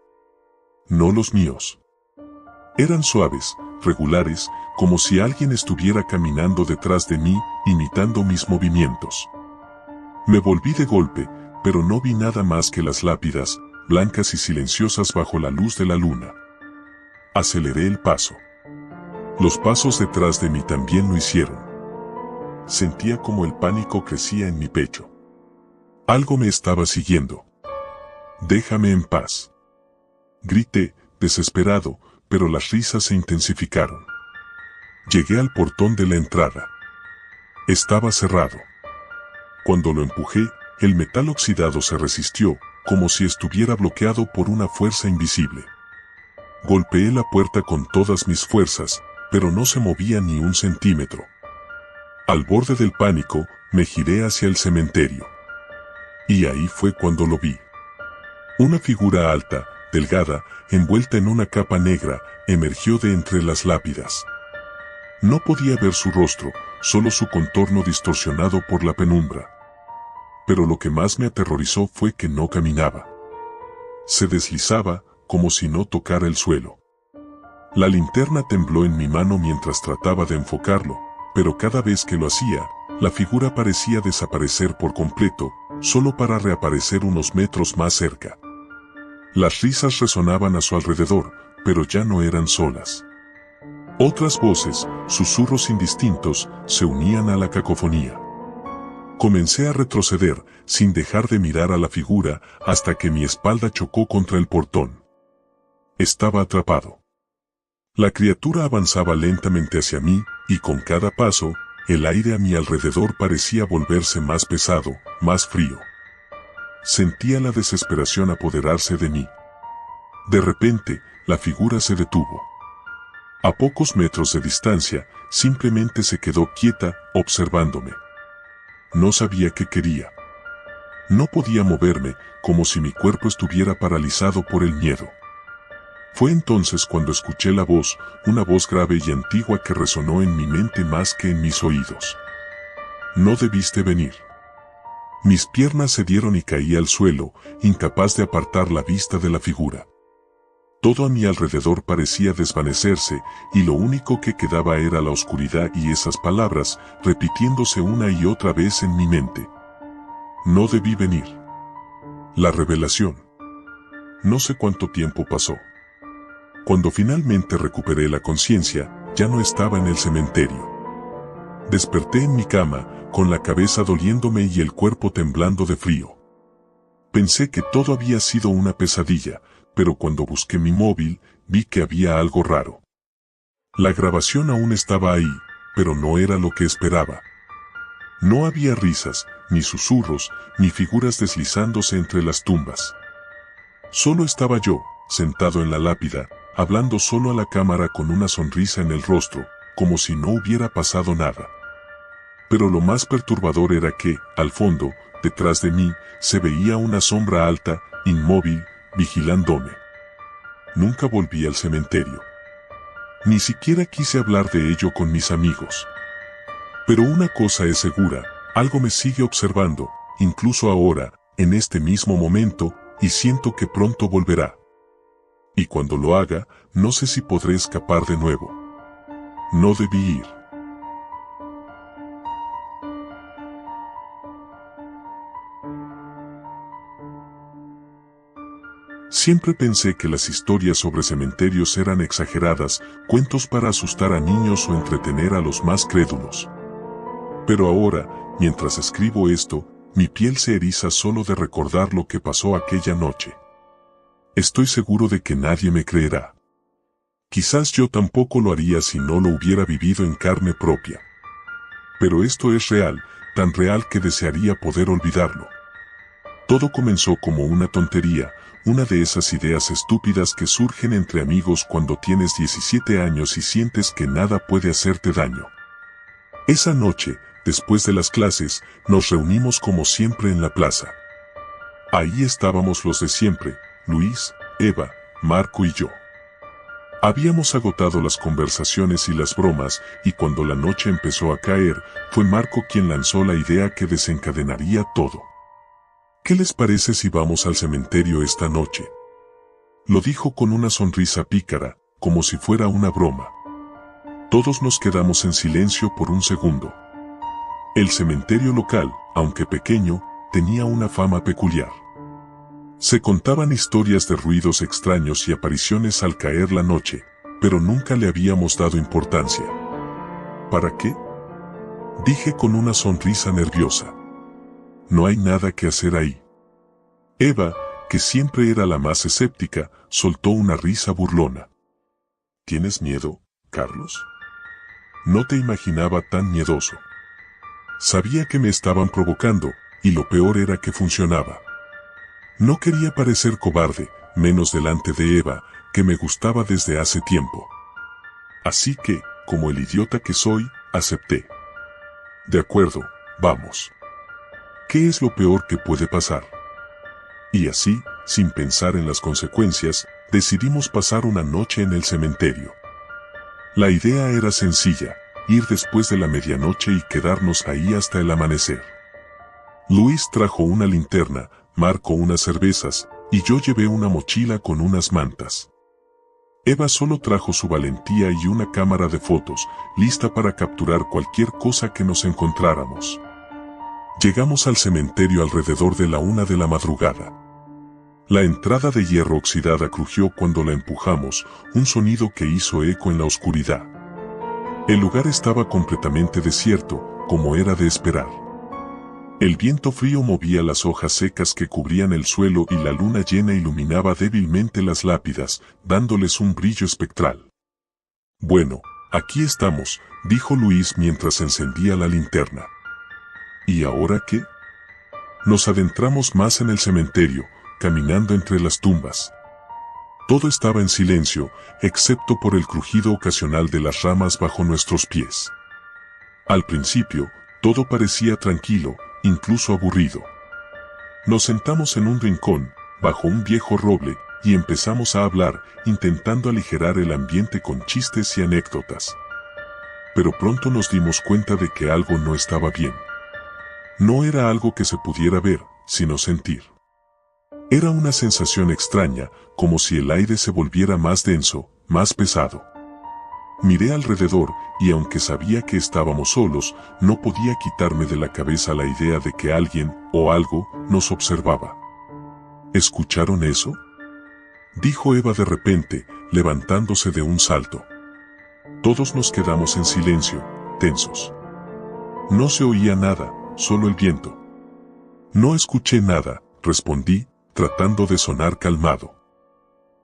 No los míos. Eran suaves, regulares, como si alguien estuviera caminando detrás de mí, imitando mis movimientos. Me volví de golpe, pero no vi nada más que las lápidas, blancas y silenciosas bajo la luz de la luna. Aceleré el paso. Los pasos detrás de mí también lo hicieron. Sentía como el pánico crecía en mi pecho. Algo me estaba siguiendo. «Déjame en paz», grité, desesperado, pero las risas se intensificaron. Llegué al portón de la entrada. Estaba cerrado. Cuando lo empujé, el metal oxidado se resistió, como si estuviera bloqueado por una fuerza invisible. Golpeé la puerta con todas mis fuerzas, pero no se movía ni un centímetro. Al borde del pánico, me giré hacia el cementerio. Y ahí fue cuando lo vi. Una figura alta, delgada, envuelta en una capa negra, emergió de entre las lápidas. No podía ver su rostro, solo su contorno distorsionado por la penumbra. Pero lo que más me aterrorizó fue que no caminaba. Se deslizaba, como si no tocara el suelo. La linterna tembló en mi mano mientras trataba de enfocarlo, pero cada vez que lo hacía, la figura parecía desaparecer por completo, solo para reaparecer unos metros más cerca. Las risas resonaban a su alrededor, pero ya no eran solas. Otras voces, susurros indistintos, se unían a la cacofonía. Comencé a retroceder, sin dejar de mirar a la figura, hasta que mi espalda chocó contra el portón. Estaba atrapado. La criatura avanzaba lentamente hacia mí, y con cada paso, el aire a mi alrededor parecía volverse más pesado, más frío. Sentía la desesperación apoderarse de mí. De repente, la figura se detuvo. A pocos metros de distancia, simplemente se quedó quieta, observándome. No sabía qué quería. No podía moverme, como si mi cuerpo estuviera paralizado por el miedo. Fue entonces cuando escuché la voz, una voz grave y antigua que resonó en mi mente más que en mis oídos. «No debiste venir». Mis piernas cedieron y caí al suelo, incapaz de apartar la vista de la figura. Todo a mi alrededor parecía desvanecerse, y lo único que quedaba era la oscuridad y esas palabras, repitiéndose una y otra vez en mi mente. No debí venir. La revelación. No sé cuánto tiempo pasó. Cuando finalmente recuperé la conciencia, ya no estaba en el cementerio. Desperté en mi cama, con la cabeza doliéndome y el cuerpo temblando de frío. Pensé que todo había sido una pesadilla, pero cuando busqué mi móvil, vi que había algo raro. La grabación aún estaba ahí, pero no era lo que esperaba. No había risas, ni susurros, ni figuras deslizándose entre las tumbas. Solo estaba yo, sentado en la lápida, hablando solo a la cámara con una sonrisa en el rostro, como si no hubiera pasado nada. Pero lo más perturbador era que, al fondo, detrás de mí, se veía una sombra alta, inmóvil, vigilándome. Nunca volví al cementerio. Ni siquiera quise hablar de ello con mis amigos. Pero una cosa es segura, algo me sigue observando, incluso ahora, en este mismo momento, y siento que pronto volverá. Y cuando lo haga, no sé si podré escapar de nuevo. No debí ir. Siempre pensé que las historias sobre cementerios eran exageradas, cuentos para asustar a niños o entretener a los más crédulos. Pero ahora, mientras escribo esto, mi piel se eriza solo de recordar lo que pasó aquella noche. Estoy seguro de que nadie me creerá. Quizás yo tampoco lo haría si no lo hubiera vivido en carne propia. Pero esto es real, tan real que desearía poder olvidarlo. Todo comenzó como una tontería, una de esas ideas estúpidas que surgen entre amigos cuando tienes 17 años y sientes que nada puede hacerte daño. Esa noche, después de las clases, nos reunimos como siempre en la plaza. Ahí estábamos los de siempre, Luis, Eva, Marco y yo. Habíamos agotado las conversaciones y las bromas, y cuando la noche empezó a caer, fue Marco quien lanzó la idea que desencadenaría todo. ¿Qué les parece si vamos al cementerio esta noche? Lo dijo con una sonrisa pícara, como si fuera una broma. Todos nos quedamos en silencio por un segundo. El cementerio local, aunque pequeño, tenía una fama peculiar. Se contaban historias de ruidos extraños y apariciones al caer la noche, pero nunca le habíamos dado importancia. ¿Para qué? Dije con una sonrisa nerviosa. No hay nada que hacer ahí. Eva, que siempre era la más escéptica, soltó una risa burlona. ¿Tienes miedo, Carlos? No te imaginaba tan miedoso. Sabía que me estaban provocando, y lo peor era que funcionaba. No quería parecer cobarde, menos delante de Eva, que me gustaba desde hace tiempo. Así que, como el idiota que soy, acepté. De acuerdo, vamos. ¿Qué es lo peor que puede pasar? Y así, sin pensar en las consecuencias, decidimos pasar una noche en el cementerio. La idea era sencilla, ir después de la medianoche y quedarnos ahí hasta el amanecer. Luis trajo una linterna, Marco unas cervezas, y yo llevé una mochila con unas mantas. Eva solo trajo su valentía y una cámara de fotos, lista para capturar cualquier cosa que nos encontráramos. Llegamos al cementerio alrededor de la 1 de la madrugada. La entrada de hierro oxidada crujió cuando la empujamos, un sonido que hizo eco en la oscuridad. El lugar estaba completamente desierto, como era de esperar. El viento frío movía las hojas secas que cubrían el suelo y la luna llena iluminaba débilmente las lápidas, dándoles un brillo espectral. Bueno, aquí estamos, dijo Luis mientras encendía la linterna. ¿Y ahora qué? Nos adentramos más en el cementerio, caminando entre las tumbas. Todo estaba en silencio, excepto por el crujido ocasional de las ramas bajo nuestros pies. Al principio, todo parecía tranquilo, incluso aburrido. Nos sentamos en un rincón, bajo un viejo roble, y empezamos a hablar, intentando aligerar el ambiente con chistes y anécdotas. Pero pronto nos dimos cuenta de que algo no estaba bien. No era algo que se pudiera ver, sino sentir. Era una sensación extraña, como si el aire se volviera más denso, más pesado. Miré alrededor, y aunque sabía que estábamos solos, no podía quitarme de la cabeza la idea de que alguien, o algo, nos observaba. ¿Escucharon eso?, dijo Eva de repente, levantándose de un salto. Todos nos quedamos en silencio, tensos. No se oía nada, solo el viento. No escuché nada, respondí, tratando de sonar calmado.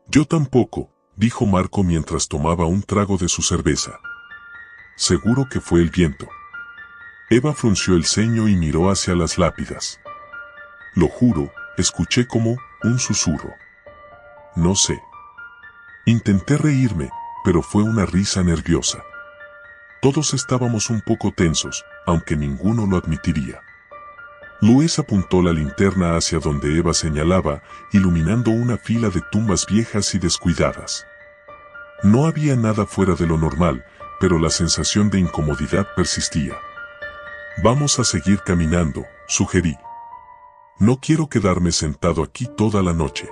Yo tampoco, dijo Marco mientras tomaba un trago de su cerveza. Seguro que fue el viento. Eva frunció el ceño y miró hacia las lápidas. Lo juro, escuché como un susurro. No sé. Intenté reírme, pero fue una risa nerviosa. Todos estábamos un poco tensos, aunque ninguno lo admitiría. Luis apuntó la linterna hacia donde Eva señalaba, iluminando una fila de tumbas viejas y descuidadas. No había nada fuera de lo normal, pero la sensación de incomodidad persistía. Vamos a seguir caminando, sugerí. No quiero quedarme sentado aquí toda la noche.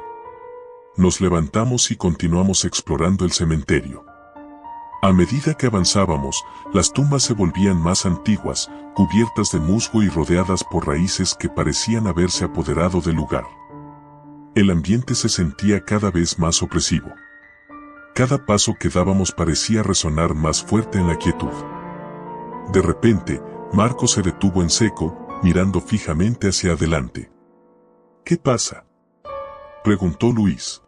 Nos levantamos y continuamos explorando el cementerio. A medida que avanzábamos, las tumbas se volvían más antiguas, cubiertas de musgo y rodeadas por raíces que parecían haberse apoderado del lugar. El ambiente se sentía cada vez más opresivo. Cada paso que dábamos parecía resonar más fuerte en la quietud. De repente, Marco se detuvo en seco, mirando fijamente hacia adelante. ¿Qué pasa?, preguntó Luis.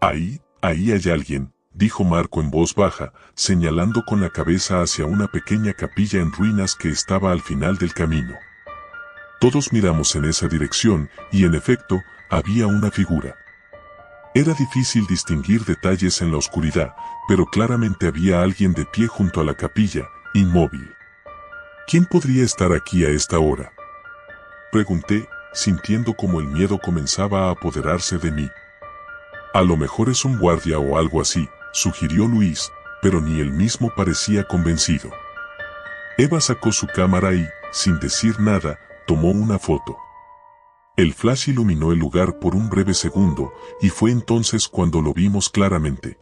Ahí hay alguien, dijo Marco en voz baja, señalando con la cabeza hacia una pequeña capilla en ruinas que estaba al final del camino. Todos miramos en esa dirección, y en efecto, había una figura. Era difícil distinguir detalles en la oscuridad, pero claramente había alguien de pie junto a la capilla, inmóvil. ¿Quién podría estar aquí a esta hora?, pregunté, sintiendo como el miedo comenzaba a apoderarse de mí. A lo mejor es un guardia o algo así, sugirió Luis, pero ni él mismo parecía convencido. Eva sacó su cámara y, sin decir nada, tomó una foto. El flash iluminó el lugar por un breve segundo, y fue entonces cuando lo vimos claramente.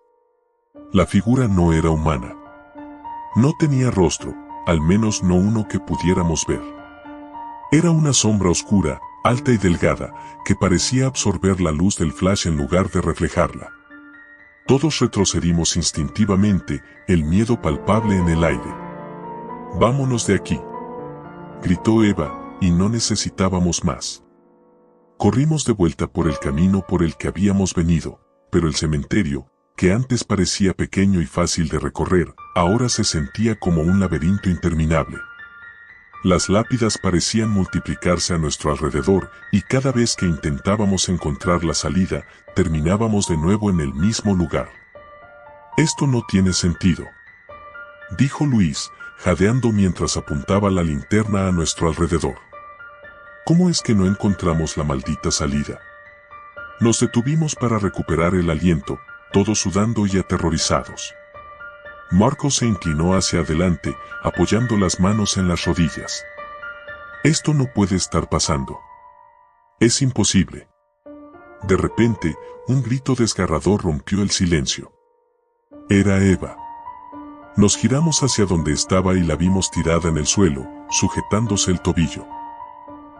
La figura no era humana. No tenía rostro, al menos no uno que pudiéramos ver. Era una sombra oscura, alta y delgada, que parecía absorber la luz del flash en lugar de reflejarla. Todos retrocedimos instintivamente, el miedo palpable en el aire. «Vámonos de aquí», gritó Eva, y no necesitábamos más. Corrimos de vuelta por el camino por el que habíamos venido, pero el cementerio, que antes parecía pequeño y fácil de recorrer, ahora se sentía como un laberinto interminable. Las lápidas parecían multiplicarse a nuestro alrededor, y cada vez que intentábamos encontrar la salida, terminábamos de nuevo en el mismo lugar. «Esto no tiene sentido», dijo Luis, jadeando mientras apuntaba la linterna a nuestro alrededor. «¿Cómo es que no encontramos la maldita salida?». Nos detuvimos para recuperar el aliento, todos sudando y aterrorizados. Marco se inclinó hacia adelante, apoyando las manos en las rodillas. «Esto no puede estar pasando. Es imposible». De repente, un grito desgarrador rompió el silencio. Era Eva. Nos giramos hacia donde estaba y la vimos tirada en el suelo, sujetándose el tobillo.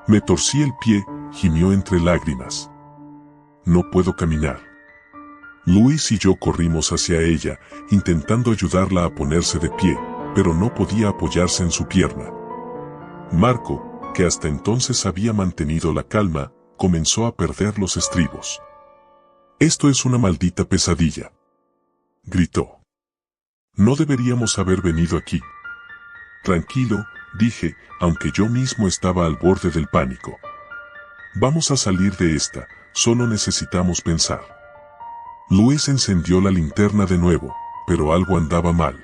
«Me torcí el pie», gimió entre lágrimas. «No puedo caminar». Luis y yo corrimos hacia ella, intentando ayudarla a ponerse de pie, pero no podía apoyarse en su pierna. Marco, que hasta entonces había mantenido la calma, comenzó a perder los estribos. «Esto es una maldita pesadilla», gritó. «No deberíamos haber venido aquí». «Tranquilo», dije, aunque yo mismo estaba al borde del pánico. «Vamos a salir de esta, solo necesitamos pensar». Luis encendió la linterna de nuevo, pero algo andaba mal.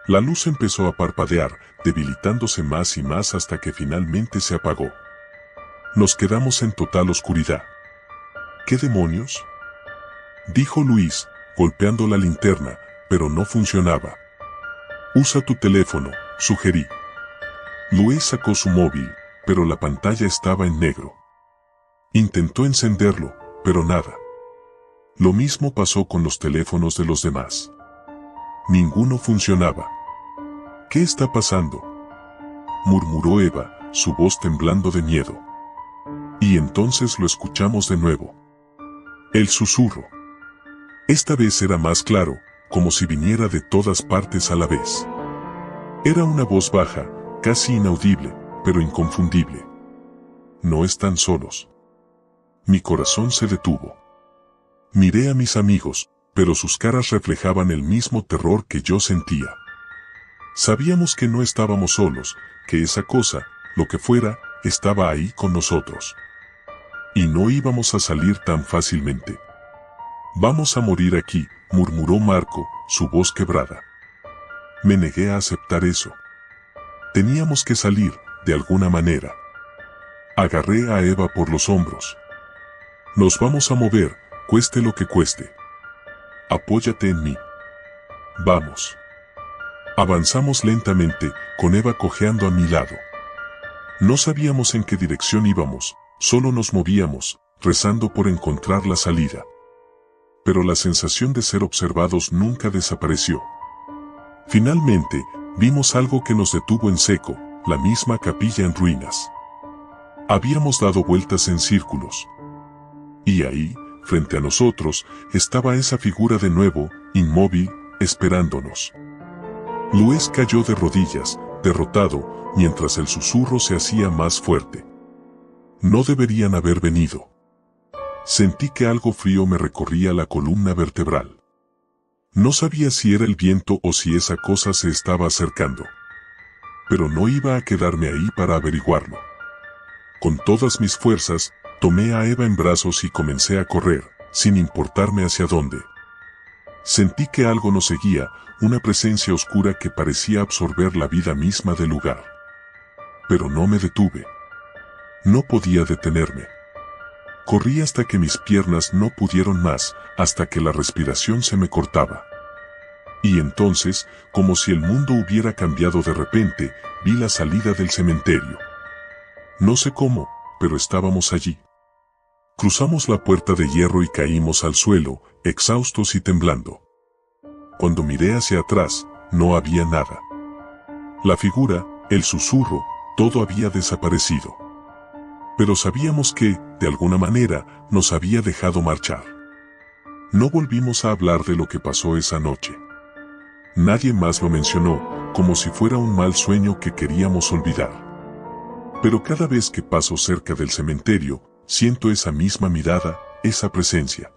La luz empezó a parpadear, debilitándose más y más hasta que finalmente se apagó. Nos quedamos en total oscuridad. «¿Qué demonios?», dijo Luis, golpeando la linterna, pero no funcionaba. «Usa tu teléfono», sugerí. Luis sacó su móvil, pero la pantalla estaba en negro. Intentó encenderlo, pero nada. Lo mismo pasó con los teléfonos de los demás. Ninguno funcionaba. «¿Qué está pasando?», murmuró Eva, su voz temblando de miedo. Y entonces lo escuchamos de nuevo. El susurro. Esta vez era más claro, como si viniera de todas partes a la vez. Era una voz baja, casi inaudible, pero inconfundible. «No están solos». Mi corazón se detuvo. Miré a mis amigos, pero sus caras reflejaban el mismo terror que yo sentía. Sabíamos que no estábamos solos, que esa cosa, lo que fuera, estaba ahí con nosotros. Y no íbamos a salir tan fácilmente. «Vamos a morir aquí», murmuró Marco, su voz quebrada. Me negué a aceptar eso. Teníamos que salir, de alguna manera. Agarré a Eva por los hombros. «Nos vamos a mover, cueste lo que cueste. Apóyate en mí. Vamos». Avanzamos lentamente, con Eva cojeando a mi lado. No sabíamos en qué dirección íbamos, solo nos movíamos, rezando por encontrar la salida. Pero la sensación de ser observados nunca desapareció. Finalmente, vimos algo que nos detuvo en seco, la misma capilla en ruinas. Habíamos dado vueltas en círculos. Y ahí, frente a nosotros, estaba esa figura de nuevo, inmóvil, esperándonos. Luis cayó de rodillas, derrotado, mientras el susurro se hacía más fuerte. No deberían haber venido. Sentí que algo frío me recorría la columna vertebral. No sabía si era el viento o si esa cosa se estaba acercando. Pero no iba a quedarme ahí para averiguarlo. Con todas mis fuerzas, tomé a Eva en brazos y comencé a correr, sin importarme hacia dónde. Sentí que algo nos seguía, una presencia oscura que parecía absorber la vida misma del lugar. Pero no me detuve. No podía detenerme. Corrí hasta que mis piernas no pudieron más, hasta que la respiración se me cortaba. Y entonces, como si el mundo hubiera cambiado de repente, vi la salida del cementerio. No sé cómo, pero estábamos allí. Cruzamos la puerta de hierro y caímos al suelo, exhaustos y temblando. Cuando miré hacia atrás, no había nada. La figura, el susurro, todo había desaparecido. Pero sabíamos que, de alguna manera, nos había dejado marchar. No volvimos a hablar de lo que pasó esa noche. Nadie más lo mencionó, como si fuera un mal sueño que queríamos olvidar. Pero cada vez que paso cerca del cementerio, siento esa misma mirada, esa presencia.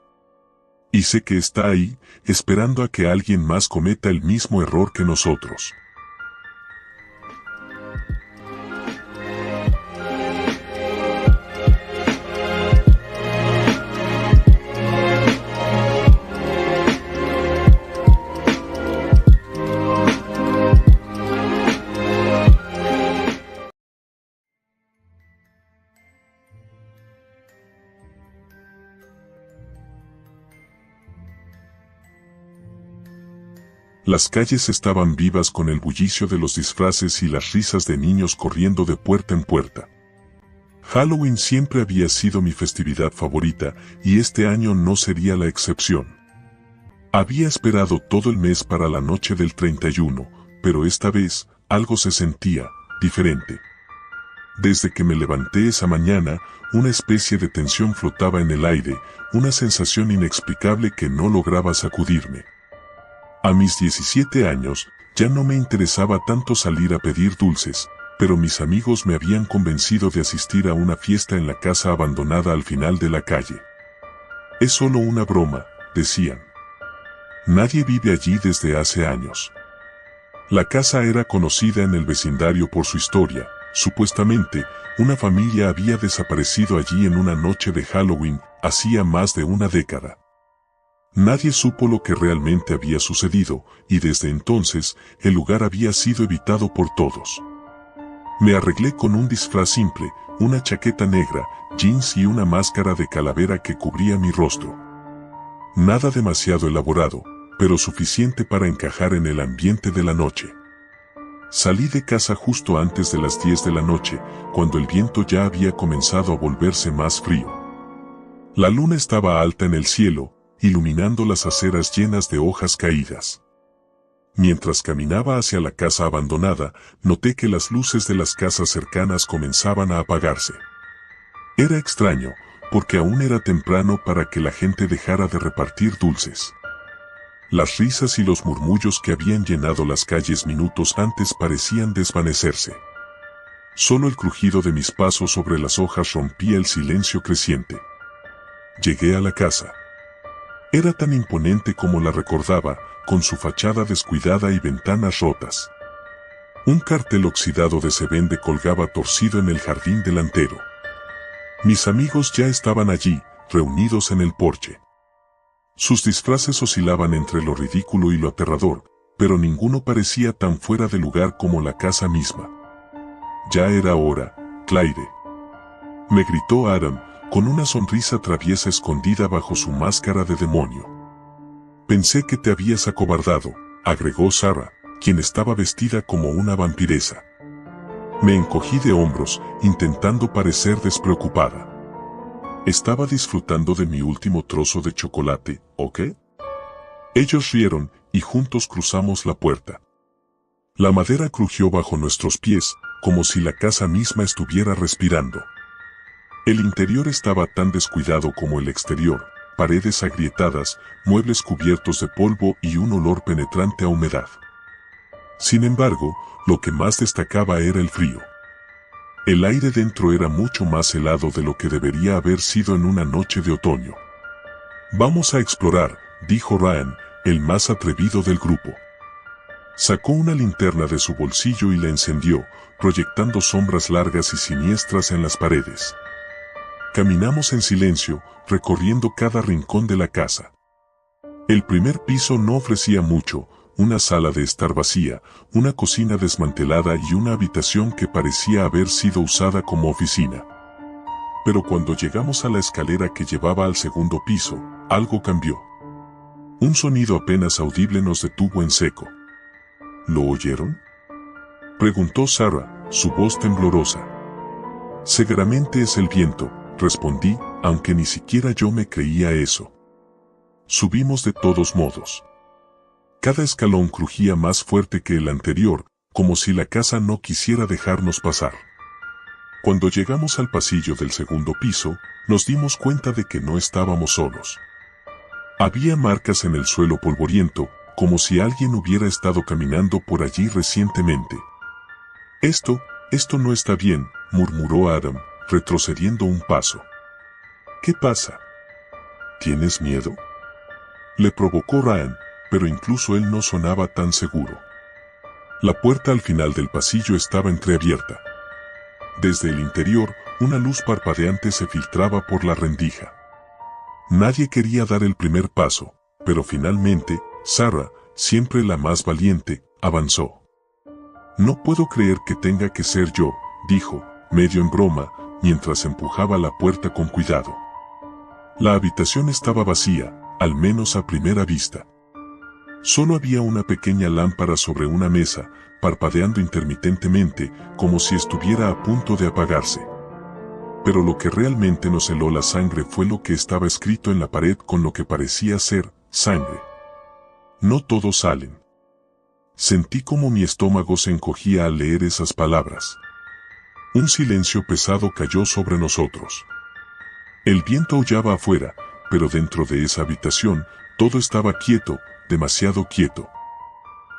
Y sé que está ahí, esperando a que alguien más cometa el mismo error que nosotros. Las calles estaban vivas con el bullicio de los disfraces y las risas de niños corriendo de puerta en puerta. Halloween siempre había sido mi festividad favorita, y este año no sería la excepción. Había esperado todo el mes para la noche del 31, pero esta vez, algo se sentía diferente. Desde que me levanté esa mañana, una especie de tensión flotaba en el aire, una sensación inexplicable que no lograba sacudirme. A mis 17 años, ya no me interesaba tanto salir a pedir dulces, pero mis amigos me habían convencido de asistir a una fiesta en la casa abandonada al final de la calle. Es solo una broma, decían. Nadie vive allí desde hace años. La casa era conocida en el vecindario por su historia. Supuestamente, una familia había desaparecido allí en una noche de Halloween, hacía más de una década. Nadie supo lo que realmente había sucedido, y desde entonces, el lugar había sido evitado por todos. Me arreglé con un disfraz simple, una chaqueta negra, jeans y una máscara de calavera que cubría mi rostro. Nada demasiado elaborado, pero suficiente para encajar en el ambiente de la noche. Salí de casa justo antes de las 10 de la noche, cuando el viento ya había comenzado a volverse más frío. La luna estaba alta en el cielo, iluminando las aceras llenas de hojas caídas. Mientras caminaba hacia la casa abandonada, noté que las luces de las casas cercanas comenzaban a apagarse. Era extraño, porque aún era temprano para que la gente dejara de repartir dulces. Las risas y los murmullos que habían llenado las calles minutos antes parecían desvanecerse. Solo el crujido de mis pasos sobre las hojas rompía el silencio creciente. Llegué a la casa. Era tan imponente como la recordaba, con su fachada descuidada y ventanas rotas. Un cartel oxidado de Se Vende colgaba torcido en el jardín delantero. Mis amigos ya estaban allí, reunidos en el porche. Sus disfraces oscilaban entre lo ridículo y lo aterrador, pero ninguno parecía tan fuera de lugar como la casa misma. Ya era hora, Claire. Me gritó Adam, con una sonrisa traviesa escondida bajo su máscara de demonio. Pensé que te habías acobardado, agregó Sarah, quien estaba vestida como una vampiresa. Me encogí de hombros, intentando parecer despreocupada. Estaba disfrutando de mi último trozo de chocolate, ¿o qué? Ellos rieron, y juntos cruzamos la puerta. La madera crujió bajo nuestros pies, como si la casa misma estuviera respirando. El interior estaba tan descuidado como el exterior, paredes agrietadas, muebles cubiertos de polvo y un olor penetrante a humedad. Sin embargo, lo que más destacaba era el frío. El aire dentro era mucho más helado de lo que debería haber sido en una noche de otoño. «Vamos a explorar», dijo Ryan, el más atrevido del grupo. Sacó una linterna de su bolsillo y la encendió, proyectando sombras largas y siniestras en las paredes. Caminamos en silencio, recorriendo cada rincón de la casa. El primer piso no ofrecía mucho, una sala de estar vacía, una cocina desmantelada y una habitación que parecía haber sido usada como oficina. Pero cuando llegamos a la escalera que llevaba al segundo piso, algo cambió. Un sonido apenas audible nos detuvo en seco. ¿Lo oyeron?, preguntó Sarah, su voz temblorosa. «Seguramente es el viento», respondí, aunque ni siquiera yo me creía eso. Subimos de todos modos. Cada escalón crujía más fuerte que el anterior, como si la casa no quisiera dejarnos pasar. Cuando llegamos al pasillo del segundo piso, nos dimos cuenta de que no estábamos solos. Había marcas en el suelo polvoriento, como si alguien hubiera estado caminando por allí recientemente. Esto no está bien», murmuró Adam, retrocediendo un paso. «¿Qué pasa? ¿Tienes miedo?», le provocó Ryan, pero incluso él no sonaba tan seguro. La puerta al final del pasillo estaba entreabierta. Desde el interior, una luz parpadeante se filtraba por la rendija. Nadie quería dar el primer paso, pero finalmente, Sarah, siempre la más valiente, avanzó. «No puedo creer que tenga que ser yo», dijo, medio en broma, mientras empujaba la puerta con cuidado. La habitación estaba vacía, al menos a primera vista. Solo había una pequeña lámpara sobre una mesa, parpadeando intermitentemente, como si estuviera a punto de apagarse. Pero lo que realmente nos heló la sangre fue lo que estaba escrito en la pared con lo que parecía ser sangre. «No todos salen». Sentí como mi estómago se encogía al leer esas palabras. Un silencio pesado cayó sobre nosotros. El viento aullaba afuera, pero dentro de esa habitación, todo estaba quieto, demasiado quieto.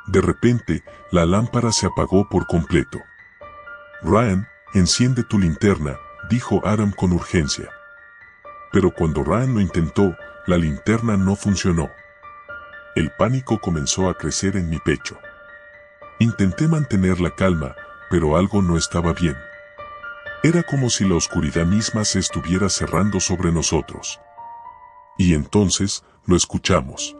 De repente, la lámpara se apagó por completo. «Ryan, enciende tu linterna», dijo Adam con urgencia. Pero cuando Ryan lo intentó, la linterna no funcionó. El pánico comenzó a crecer en mi pecho. Intenté mantener la calma, pero algo no estaba bien. Era como si la oscuridad misma se estuviera cerrando sobre nosotros. Y entonces, lo escuchamos.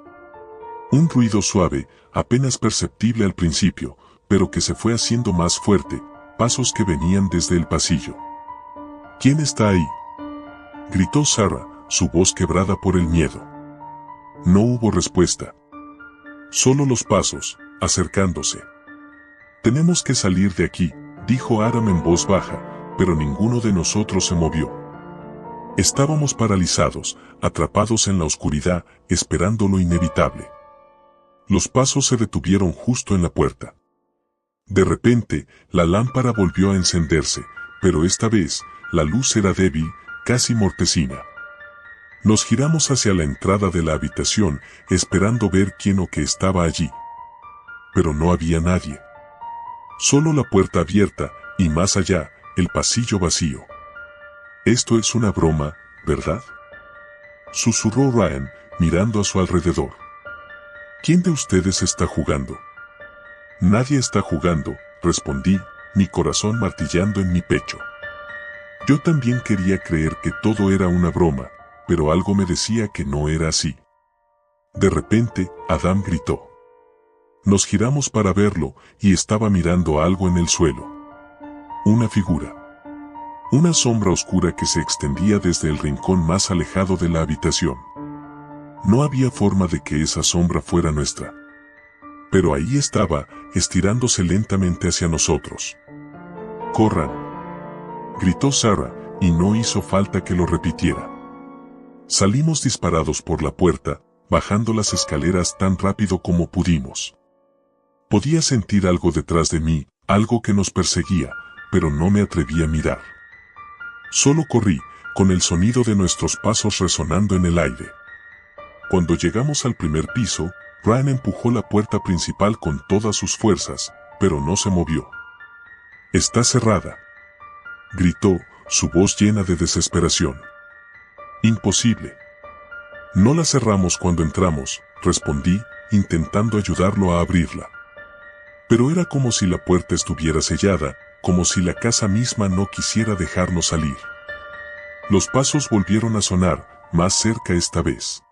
Un ruido suave, apenas perceptible al principio, pero que se fue haciendo más fuerte, pasos que venían desde el pasillo. «¿Quién está ahí?», gritó Sarah, su voz quebrada por el miedo. No hubo respuesta. Solo los pasos, acercándose. «Tenemos que salir de aquí», dijo Adam en voz baja, pero ninguno de nosotros se movió. Estábamos paralizados, atrapados en la oscuridad, esperando lo inevitable. Los pasos se detuvieron justo en la puerta. De repente, la lámpara volvió a encenderse, pero esta vez, la luz era débil, casi mortecina. Nos giramos hacia la entrada de la habitación, esperando ver quién o qué estaba allí. Pero no había nadie. Solo la puerta abierta, y más allá, el pasillo vacío. «Esto es una broma, ¿verdad?», susurró Ryan, mirando a su alrededor. «¿Quién de ustedes está jugando?». «Nadie está jugando», respondí, mi corazón martillando en mi pecho. Yo también quería creer que todo era una broma, pero algo me decía que no era así. De repente, Adam gritó. Nos giramos para verlo, y estaba mirando algo en el suelo. Una figura. Una sombra oscura que se extendía desde el rincón más alejado de la habitación. No había forma de que esa sombra fuera nuestra. Pero ahí estaba, estirándose lentamente hacia nosotros. «¡Corran!», gritó Sarah, y no hizo falta que lo repitiera. Salimos disparados por la puerta, bajando las escaleras tan rápido como pudimos. Podía sentir algo detrás de mí, algo que nos perseguía, pero no me atreví a mirar. Solo corrí, con el sonido de nuestros pasos resonando en el aire. Cuando llegamos al primer piso, Ryan empujó la puerta principal con todas sus fuerzas, pero no se movió. «Está cerrada», gritó, su voz llena de desesperación. «Imposible». «No la cerramos cuando entramos», respondí, intentando ayudarlo a abrirla. Pero era como si la puerta estuviera sellada, como si la casa misma no quisiera dejarnos salir. Los pasos volvieron a sonar, más cerca esta vez.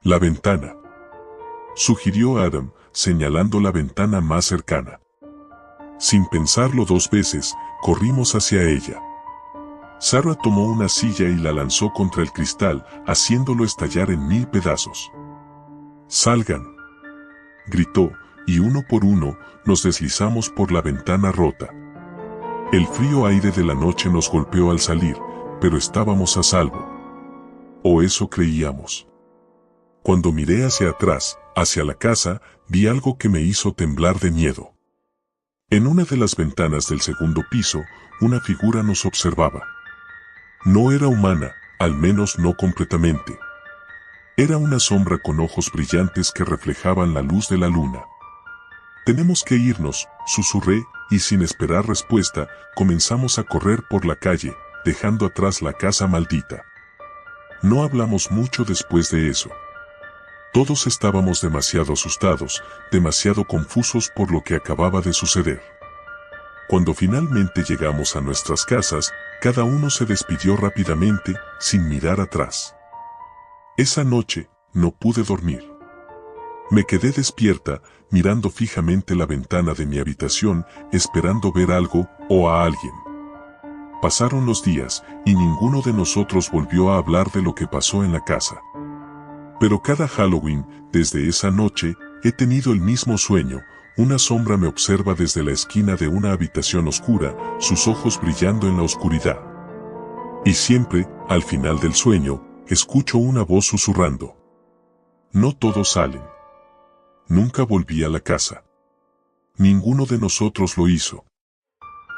«La ventana», sugirió Adam, señalando la ventana más cercana. Sin pensarlo dos veces, corrimos hacia ella. Sarah tomó una silla y la lanzó contra el cristal, haciéndolo estallar en 1000 pedazos. «Salgan», gritó, y uno por uno, nos deslizamos por la ventana rota. El frío aire de la noche nos golpeó al salir, pero estábamos a salvo. O eso creíamos. Cuando miré hacia atrás, hacia la casa, vi algo que me hizo temblar de miedo. En una de las ventanas del segundo piso, una figura nos observaba. No era humana, al menos no completamente. Era una sombra con ojos brillantes que reflejaban la luz de la luna. «Tenemos que irnos», susurré, y sin esperar respuesta, comenzamos a correr por la calle, dejando atrás la casa maldita. No hablamos mucho después de eso. Todos estábamos demasiado asustados, demasiado confusos por lo que acababa de suceder. Cuando finalmente llegamos a nuestras casas, cada uno se despidió rápidamente, sin mirar atrás. Esa noche, no pude dormir. Me quedé despierta, mirando fijamente la ventana de mi habitación, esperando ver algo, o a alguien. Pasaron los días, y ninguno de nosotros volvió a hablar de lo que pasó en la casa. Pero cada Halloween, desde esa noche, he tenido el mismo sueño. Una sombra me observa desde la esquina de una habitación oscura, sus ojos brillando en la oscuridad. Y siempre, al final del sueño, escucho una voz susurrando. No todos salen. Nunca volví a la casa. Ninguno de nosotros lo hizo.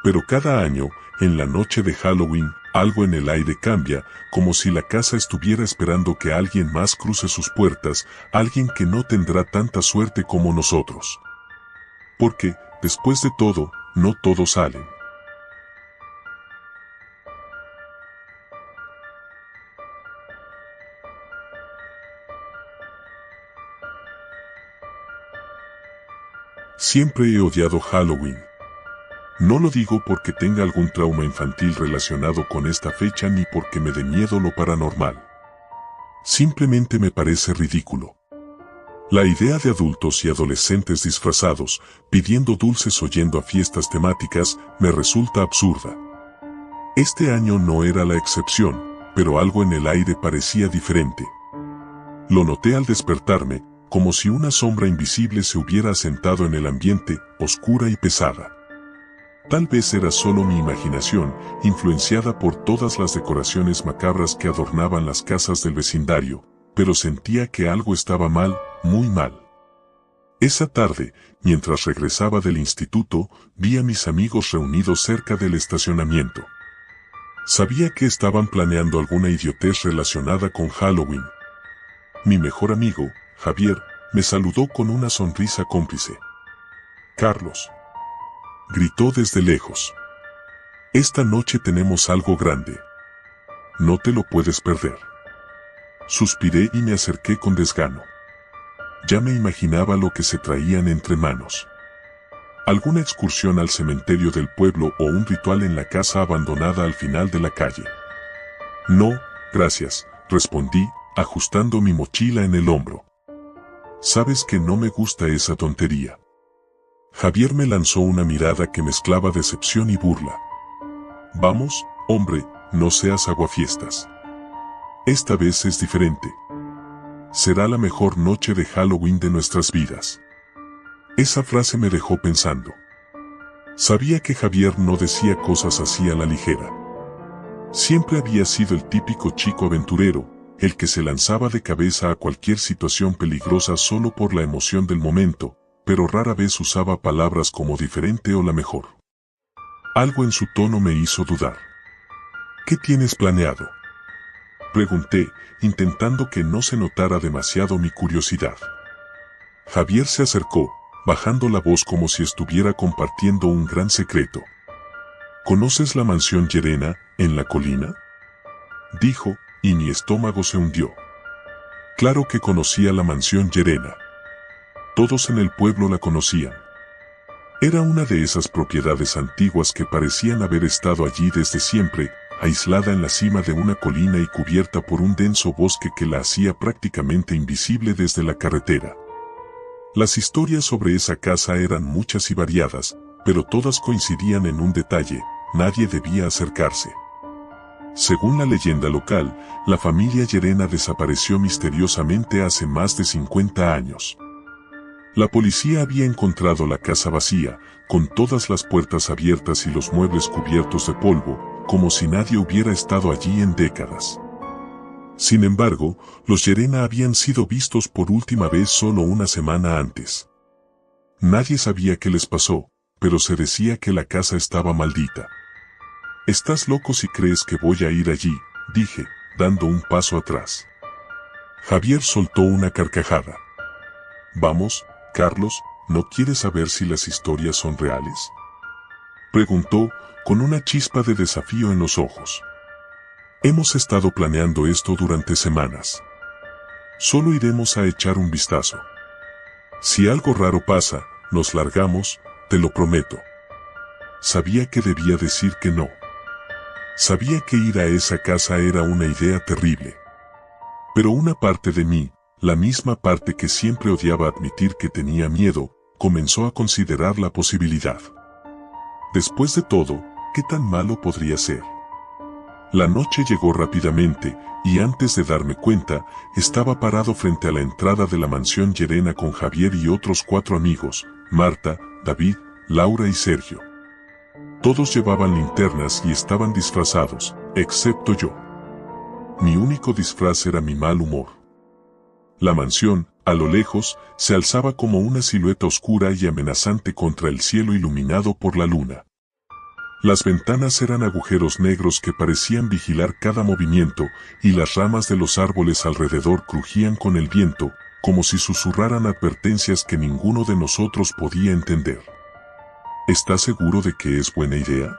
Pero cada año, en la noche de Halloween, algo en el aire cambia, como si la casa estuviera esperando que alguien más cruce sus puertas, alguien que no tendrá tanta suerte como nosotros. Porque, después de todo, no todos salen. Siempre he odiado Halloween. No lo digo porque tenga algún trauma infantil relacionado con esta fecha ni porque me dé miedo lo paranormal. Simplemente me parece ridículo. La idea de adultos y adolescentes disfrazados, pidiendo dulces o yendo a fiestas temáticas, me resulta absurda. Este año no era la excepción, pero algo en el aire parecía diferente. Lo noté al despertarme, como si una sombra invisible se hubiera asentado en el ambiente, oscura y pesada. Tal vez era solo mi imaginación, influenciada por todas las decoraciones macabras que adornaban las casas del vecindario, pero sentía que algo estaba mal, muy mal. Esa tarde, mientras regresaba del instituto, vi a mis amigos reunidos cerca del estacionamiento. Sabía que estaban planeando alguna idiotez relacionada con Halloween. Mi mejor amigo, Javier, me saludó con una sonrisa cómplice. «Carlos», gritó desde lejos. «Esta noche tenemos algo grande. No te lo puedes perder». Suspiré y me acerqué con desgano. Ya me imaginaba lo que se traían entre manos. Alguna excursión al cementerio del pueblo o un ritual en la casa abandonada al final de la calle. «No, gracias», respondí, ajustando mi mochila en el hombro. «Sabes que no me gusta esa tontería». Javier me lanzó una mirada que mezclaba decepción y burla. «Vamos, hombre, no seas aguafiestas. Esta vez es diferente. Será la mejor noche de Halloween de nuestras vidas». Esa frase me dejó pensando. Sabía que Javier no decía cosas así a la ligera. Siempre había sido el típico chico aventurero, el que se lanzaba de cabeza a cualquier situación peligrosa solo por la emoción del momento, pero rara vez usaba palabras como diferente o la mejor. Algo en su tono me hizo dudar. ¿Qué tienes planeado?, pregunté, intentando que no se notara demasiado mi curiosidad. Javier se acercó, bajando la voz como si estuviera compartiendo un gran secreto. ¿Conoces la mansión Llerena, en la colina?, dijo, y mi estómago se hundió. Claro que conocía la mansión Llerena. Todos en el pueblo la conocían. Era una de esas propiedades antiguas que parecían haber estado allí desde siempre, aislada en la cima de una colina y cubierta por un denso bosque que la hacía prácticamente invisible desde la carretera. Las historias sobre esa casa eran muchas y variadas, pero todas coincidían en un detalle: nadie debía acercarse. Según la leyenda local, la familia Llerena desapareció misteriosamente hace más de 50 años. La policía había encontrado la casa vacía, con todas las puertas abiertas y los muebles cubiertos de polvo, como si nadie hubiera estado allí en décadas. Sin embargo, los Llerena habían sido vistos por última vez solo una semana antes. Nadie sabía qué les pasó, pero se decía que la casa estaba maldita. «Estás loco si crees que voy a ir allí», dije, dando un paso atrás. Javier soltó una carcajada. «Vamos, Carlos, ¿no quieres saber si las historias son reales?», preguntó, con una chispa de desafío en los ojos. «Hemos estado planeando esto durante semanas. Solo iremos a echar un vistazo. Si algo raro pasa, nos largamos, te lo prometo». Sabía que debía decir que no. Sabía que ir a esa casa era una idea terrible. Pero una parte de mí, la misma parte que siempre odiaba admitir que tenía miedo, comenzó a considerar la posibilidad. Después de todo, ¿qué tan malo podría ser? La noche llegó rápidamente, y antes de darme cuenta, estaba parado frente a la entrada de la mansión Llerena con Javier y otros 4 amigos, Marta, David, Laura y Sergio. Todos llevaban linternas y estaban disfrazados, excepto yo. Mi único disfraz era mi mal humor. La mansión, a lo lejos, se alzaba como una silueta oscura y amenazante contra el cielo iluminado por la luna. Las ventanas eran agujeros negros que parecían vigilar cada movimiento, y las ramas de los árboles alrededor crujían con el viento, como si susurraran advertencias que ninguno de nosotros podía entender. ¿Estás seguro de que es buena idea?,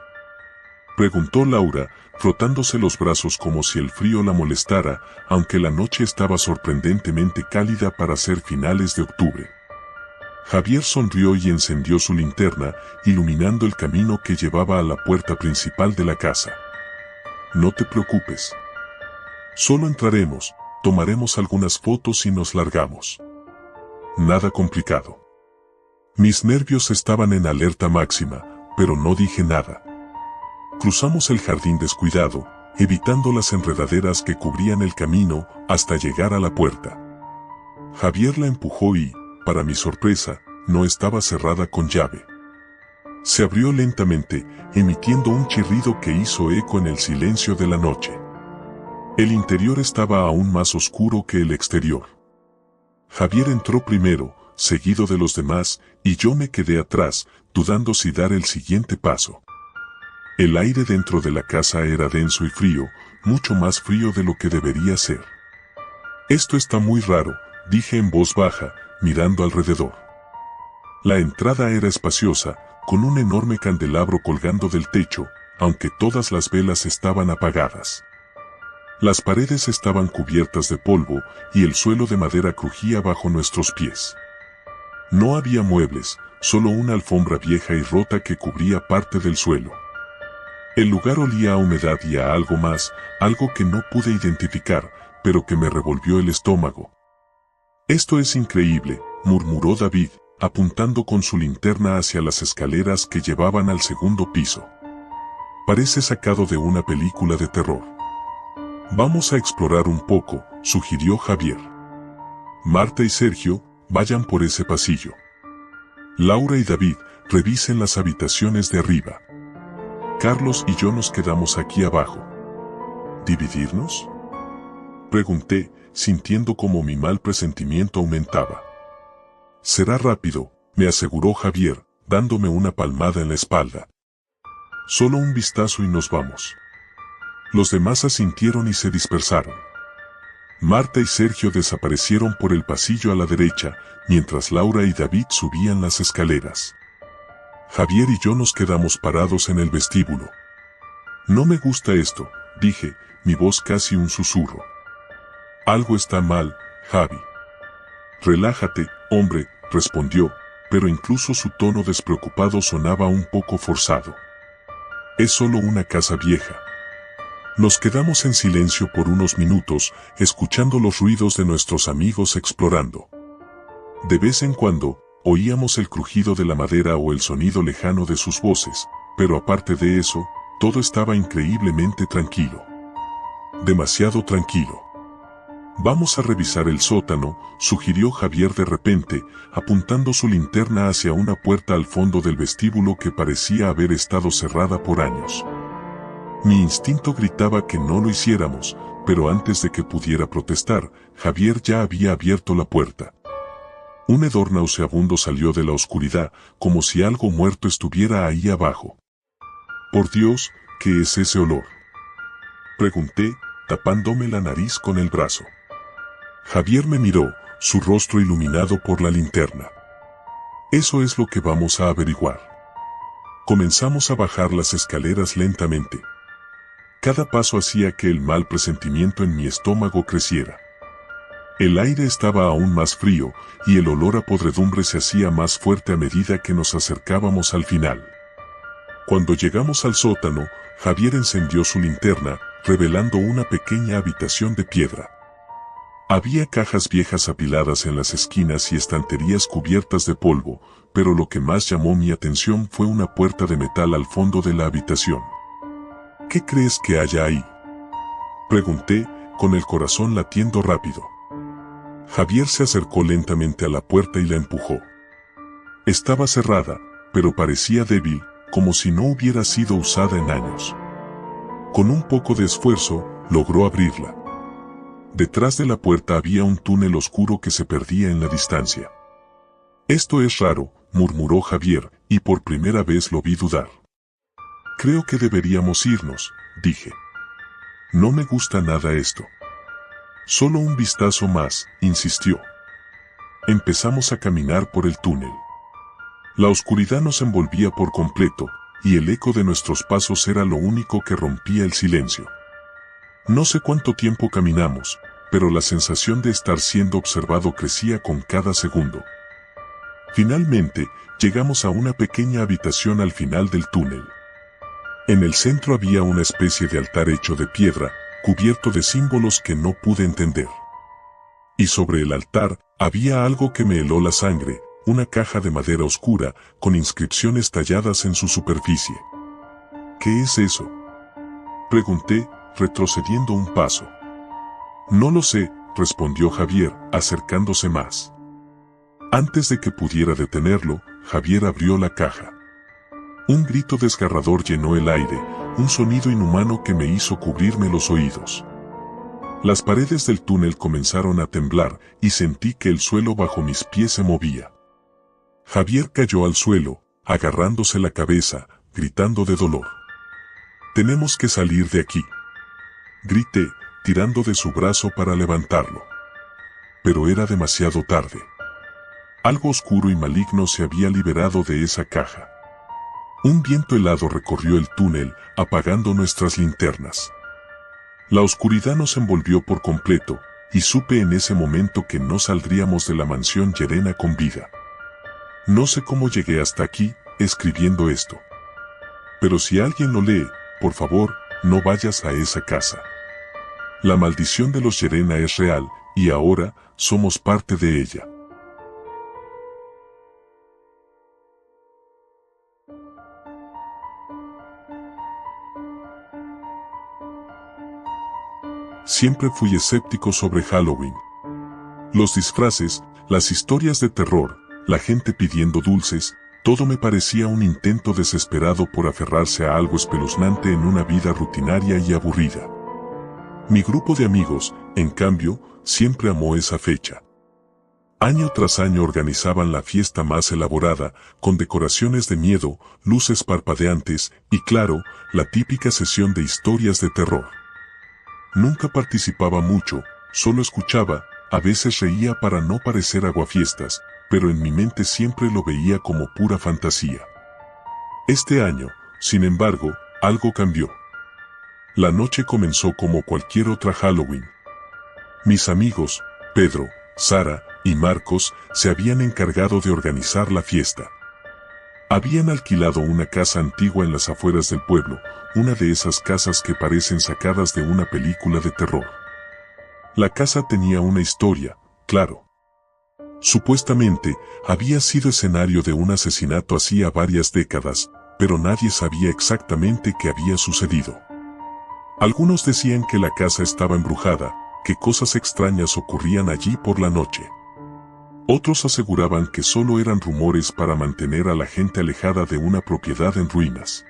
preguntó Laura, frotándose los brazos como si el frío la molestara, aunque la noche estaba sorprendentemente cálida para ser finales de octubre. Javier sonrió y encendió su linterna, iluminando el camino que llevaba a la puerta principal de la casa. «No te preocupes. Solo entraremos, tomaremos algunas fotos y nos largamos. Nada complicado». Mis nervios estaban en alerta máxima, pero no dije nada. Cruzamos el jardín descuidado, evitando las enredaderas que cubrían el camino, hasta llegar a la puerta. Javier la empujó y, para mi sorpresa, no estaba cerrada con llave. Se abrió lentamente, emitiendo un chirrido que hizo eco en el silencio de la noche. El interior estaba aún más oscuro que el exterior. Javier entró primero, seguido de los demás, y yo me quedé atrás, dudando si dar el siguiente paso. El aire dentro de la casa era denso y frío, mucho más frío de lo que debería ser. «Esto está muy raro», dije en voz baja, mirando alrededor. La entrada era espaciosa, con un enorme candelabro colgando del techo, aunque todas las velas estaban apagadas. Las paredes estaban cubiertas de polvo, y el suelo de madera crujía bajo nuestros pies. No había muebles, solo una alfombra vieja y rota que cubría parte del suelo. El lugar olía a humedad y a algo más, algo que no pude identificar, pero que me revolvió el estómago. «Esto es increíble», murmuró David, apuntando con su linterna hacia las escaleras que llevaban al segundo piso. «Parece sacado de una película de terror». «Vamos a explorar un poco», sugirió Javier. «Marta y Sergio, vayan por ese pasillo. Laura y David, revisen las habitaciones de arriba. Carlos y yo nos quedamos aquí abajo». «¿Dividirnos?», pregunté, sintiendo como mi mal presentimiento aumentaba. «Será rápido», me aseguró Javier, dándome una palmada en la espalda. «Solo un vistazo y nos vamos». Los demás asintieron y se dispersaron. Marta y Sergio desaparecieron por el pasillo a la derecha, mientras Laura y David subían las escaleras. Javier y yo nos quedamos parados en el vestíbulo. No me gusta esto, dije, mi voz casi un susurro. Algo está mal, Javi. Relájate, hombre, respondió, pero incluso su tono despreocupado sonaba un poco forzado. Es solo una casa vieja. Nos quedamos en silencio por unos minutos, escuchando los ruidos de nuestros amigos explorando. De vez en cuando, oíamos el crujido de la madera o el sonido lejano de sus voces, pero aparte de eso, todo estaba increíblemente tranquilo. Demasiado tranquilo. Vamos a revisar el sótano, sugirió Javier de repente, apuntando su linterna hacia una puerta al fondo del vestíbulo que parecía haber estado cerrada por años. Mi instinto gritaba que no lo hiciéramos, pero antes de que pudiera protestar, Javier ya había abierto la puerta. Un hedor nauseabundo salió de la oscuridad, como si algo muerto estuviera ahí abajo. Por Dios, ¿qué es ese olor?, pregunté, tapándome la nariz con el brazo. Javier me miró, su rostro iluminado por la linterna. Eso es lo que vamos a averiguar. Comenzamos a bajar las escaleras lentamente. Cada paso hacía que el mal presentimiento en mi estómago creciera. El aire estaba aún más frío, y el olor a podredumbre se hacía más fuerte a medida que nos acercábamos al final. Cuando llegamos al sótano, Javier encendió su linterna, revelando una pequeña habitación de piedra. Había cajas viejas apiladas en las esquinas y estanterías cubiertas de polvo, pero lo que más llamó mi atención fue una puerta de metal al fondo de la habitación. ¿Qué crees que haya ahí?, pregunté, con el corazón latiendo rápido. Javier se acercó lentamente a la puerta y la empujó. Estaba cerrada, pero parecía débil, como si no hubiera sido usada en años. Con un poco de esfuerzo, logró abrirla. Detrás de la puerta había un túnel oscuro que se perdía en la distancia. Esto es raro, murmuró Javier, y por primera vez lo vi dudar. Creo que deberíamos irnos, dije. No me gusta nada esto. Solo un vistazo más, insistió. Empezamos a caminar por el túnel. La oscuridad nos envolvía por completo, y el eco de nuestros pasos era lo único que rompía el silencio. No sé cuánto tiempo caminamos, pero la sensación de estar siendo observado crecía con cada segundo. Finalmente, llegamos a una pequeña habitación al final del túnel. En el centro había una especie de altar hecho de piedra, cubierto de símbolos que no pude entender. Y sobre el altar, había algo que me heló la sangre, una caja de madera oscura, con inscripciones talladas en su superficie. ¿Qué es eso?, pregunté, retrocediendo un paso. No lo sé, respondió Javier, acercándose más. Antes de que pudiera detenerlo, Javier abrió la caja. Un grito desgarrador llenó el aire, un sonido inhumano que me hizo cubrirme los oídos. Las paredes del túnel comenzaron a temblar y sentí que el suelo bajo mis pies se movía. Javier cayó al suelo, agarrándose la cabeza, gritando de dolor. «Tenemos que salir de aquí», grité, tirando de su brazo para levantarlo. Pero era demasiado tarde. Algo oscuro y maligno se había liberado de esa caja. Un viento helado recorrió el túnel, apagando nuestras linternas. La oscuridad nos envolvió por completo, y supe en ese momento que no saldríamos de la mansión Llerena con vida. No sé cómo llegué hasta aquí, escribiendo esto. Pero si alguien lo lee, por favor, no vayas a esa casa. La maldición de los Llerena es real, y ahora, somos parte de ella. Siempre fui escéptico sobre Halloween. Los disfraces, las historias de terror, la gente pidiendo dulces, todo me parecía un intento desesperado por aferrarse a algo espeluznante en una vida rutinaria y aburrida. Mi grupo de amigos, en cambio, siempre amó esa fecha. Año tras año organizaban la fiesta más elaborada, con decoraciones de miedo, luces parpadeantes y, claro, la típica sesión de historias de terror. Nunca participaba mucho, solo escuchaba, a veces reía para no parecer aguafiestas, pero en mi mente siempre lo veía como pura fantasía. Este año, sin embargo, algo cambió. La noche comenzó como cualquier otra Halloween. Mis amigos, Pedro, Sara y Marcos, se habían encargado de organizar la fiesta. Habían alquilado una casa antigua en las afueras del pueblo, una de esas casas que parecen sacadas de una película de terror. La casa tenía una historia, claro. Supuestamente, había sido escenario de un asesinato hacía varias décadas, pero nadie sabía exactamente qué había sucedido. Algunos decían que la casa estaba embrujada, que cosas extrañas ocurrían allí por la noche. Otros aseguraban que solo eran rumores para mantener a la gente alejada de una propiedad en ruinas.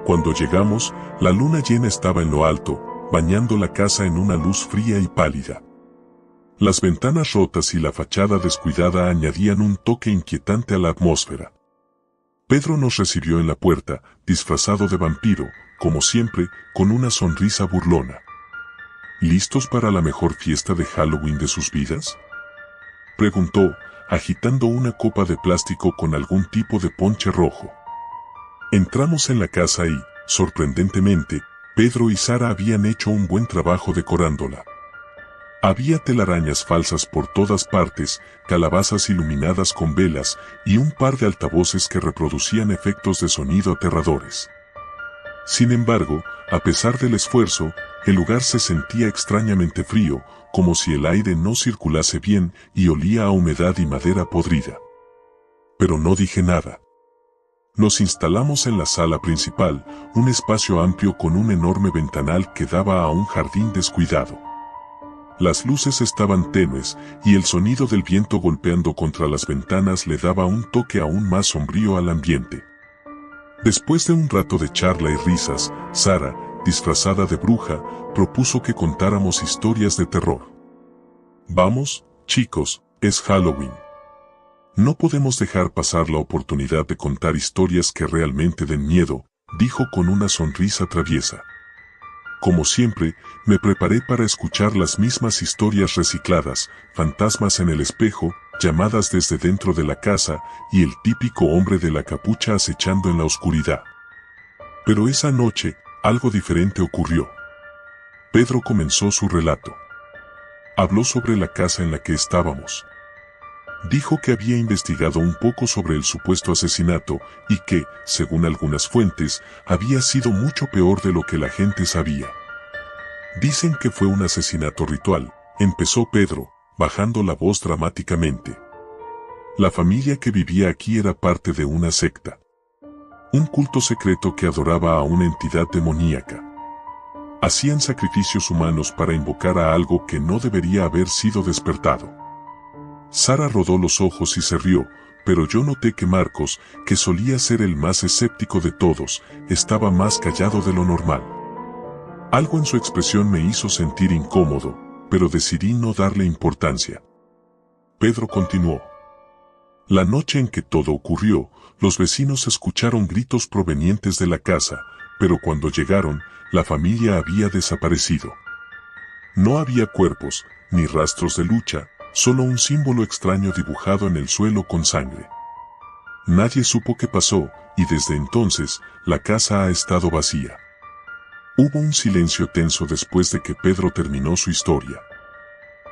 Cuando llegamos, la luna llena estaba en lo alto, bañando la casa en una luz fría y pálida. Las ventanas rotas y la fachada descuidada añadían un toque inquietante a la atmósfera. Pedro nos recibió en la puerta, disfrazado de vampiro, como siempre, con una sonrisa burlona. ¿Listos para la mejor fiesta de Halloween de sus vidas?, preguntó, agitando una copa de plástico con algún tipo de ponche rojo. Entramos en la casa y, sorprendentemente, Pedro y Sara habían hecho un buen trabajo decorándola. Había telarañas falsas por todas partes, calabazas iluminadas con velas y un par de altavoces que reproducían efectos de sonido aterradores. Sin embargo, a pesar del esfuerzo, el lugar se sentía extrañamente frío, como si el aire no circulase bien y olía a humedad y madera podrida. Pero no dije nada. Nos instalamos en la sala principal, un espacio amplio con un enorme ventanal que daba a un jardín descuidado. Las luces estaban tenues y el sonido del viento golpeando contra las ventanas le daba un toque aún más sombrío al ambiente. Después de un rato de charla y risas, Sara, disfrazada de bruja, propuso que contáramos historias de terror. Vamos, chicos, es Halloween. No podemos dejar pasar la oportunidad de contar historias que realmente den miedo, dijo con una sonrisa traviesa. Como siempre, me preparé para escuchar las mismas historias recicladas, fantasmas en el espejo, llamadas desde dentro de la casa y el típico hombre de la capucha acechando en la oscuridad. Pero esa noche, algo diferente ocurrió. Pedro comenzó su relato. Habló sobre la casa en la que estábamos. Dijo que había investigado un poco sobre el supuesto asesinato y que, según algunas fuentes, había sido mucho peor de lo que la gente sabía. Dicen que fue un asesinato ritual, empezó Pedro, bajando la voz dramáticamente. La familia que vivía aquí era parte de una secta. Un culto secreto que adoraba a una entidad demoníaca. Hacían sacrificios humanos para invocar a algo que no debería haber sido despertado. Sara rodó los ojos y se rió, pero yo noté que Marcos, que solía ser el más escéptico de todos, estaba más callado de lo normal. Algo en su expresión me hizo sentir incómodo, pero decidí no darle importancia. Pedro continuó. La noche en que todo ocurrió, los vecinos escucharon gritos provenientes de la casa, pero cuando llegaron, la familia había desaparecido. No había cuerpos, ni rastros de lucha, solo un símbolo extraño dibujado en el suelo con sangre. Nadie supo qué pasó, y desde entonces, la casa ha estado vacía. Hubo un silencio tenso después de que Pedro terminó su historia.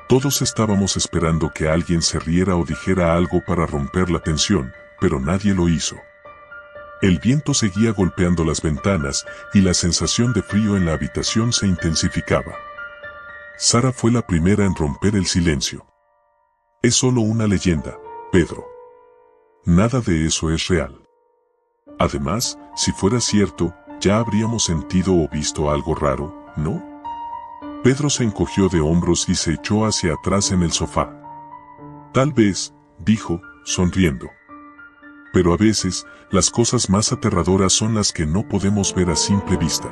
Todos estábamos esperando que alguien se riera o dijera algo para romper la tensión, pero nadie lo hizo. El viento seguía golpeando las ventanas y la sensación de frío en la habitación se intensificaba. Sara fue la primera en romper el silencio. Es solo una leyenda, Pedro. Nada de eso es real. Además, si fuera cierto, ya habríamos sentido o visto algo raro, ¿no? Pedro se encogió de hombros y se echó hacia atrás en el sofá. Tal vez, dijo, sonriendo. Pero a veces, las cosas más aterradoras son las que no podemos ver a simple vista.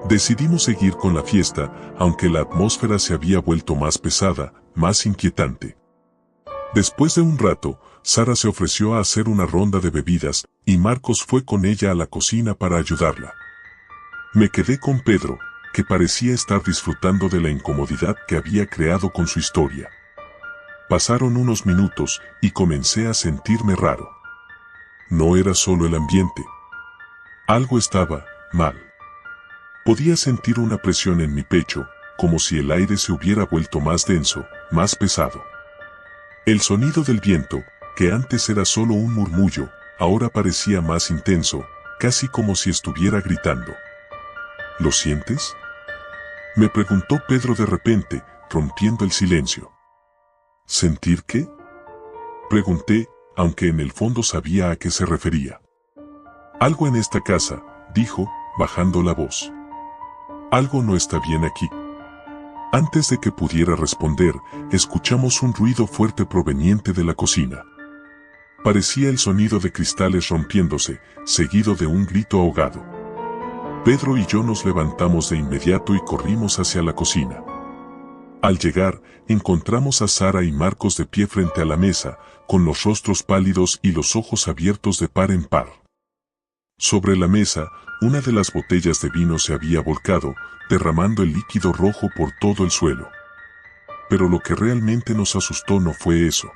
Decidimos seguir con la fiesta, aunque la atmósfera se había vuelto más pesada, más inquietante. Después de un rato, Sara se ofreció a hacer una ronda de bebidas, y Marcos fue con ella a la cocina para ayudarla. Me quedé con Pedro, que parecía estar disfrutando de la incomodidad que había creado con su historia. Pasaron unos minutos y comencé a sentirme raro. No era solo el ambiente. Algo estaba mal. Podía sentir una presión en mi pecho, como si el aire se hubiera vuelto más denso, más pesado. El sonido del viento, que antes era solo un murmullo, ahora parecía más intenso, casi como si estuviera gritando. ¿Lo sientes?, me preguntó Pedro de repente, rompiendo el silencio. ¿Sentir qué?, pregunté, aunque en el fondo sabía a qué se refería. Algo en esta casa, dijo, bajando la voz. Algo no está bien aquí. Antes de que pudiera responder, escuchamos un ruido fuerte proveniente de la cocina. Parecía el sonido de cristales rompiéndose, seguido de un grito ahogado. Pedro y yo nos levantamos de inmediato y corrimos hacia la cocina. Al llegar, encontramos a Sara y Marcos de pie frente a la mesa, con los rostros pálidos y los ojos abiertos de par en par. Sobre la mesa, una de las botellas de vino se había volcado, derramando el líquido rojo por todo el suelo. Pero lo que realmente nos asustó no fue eso.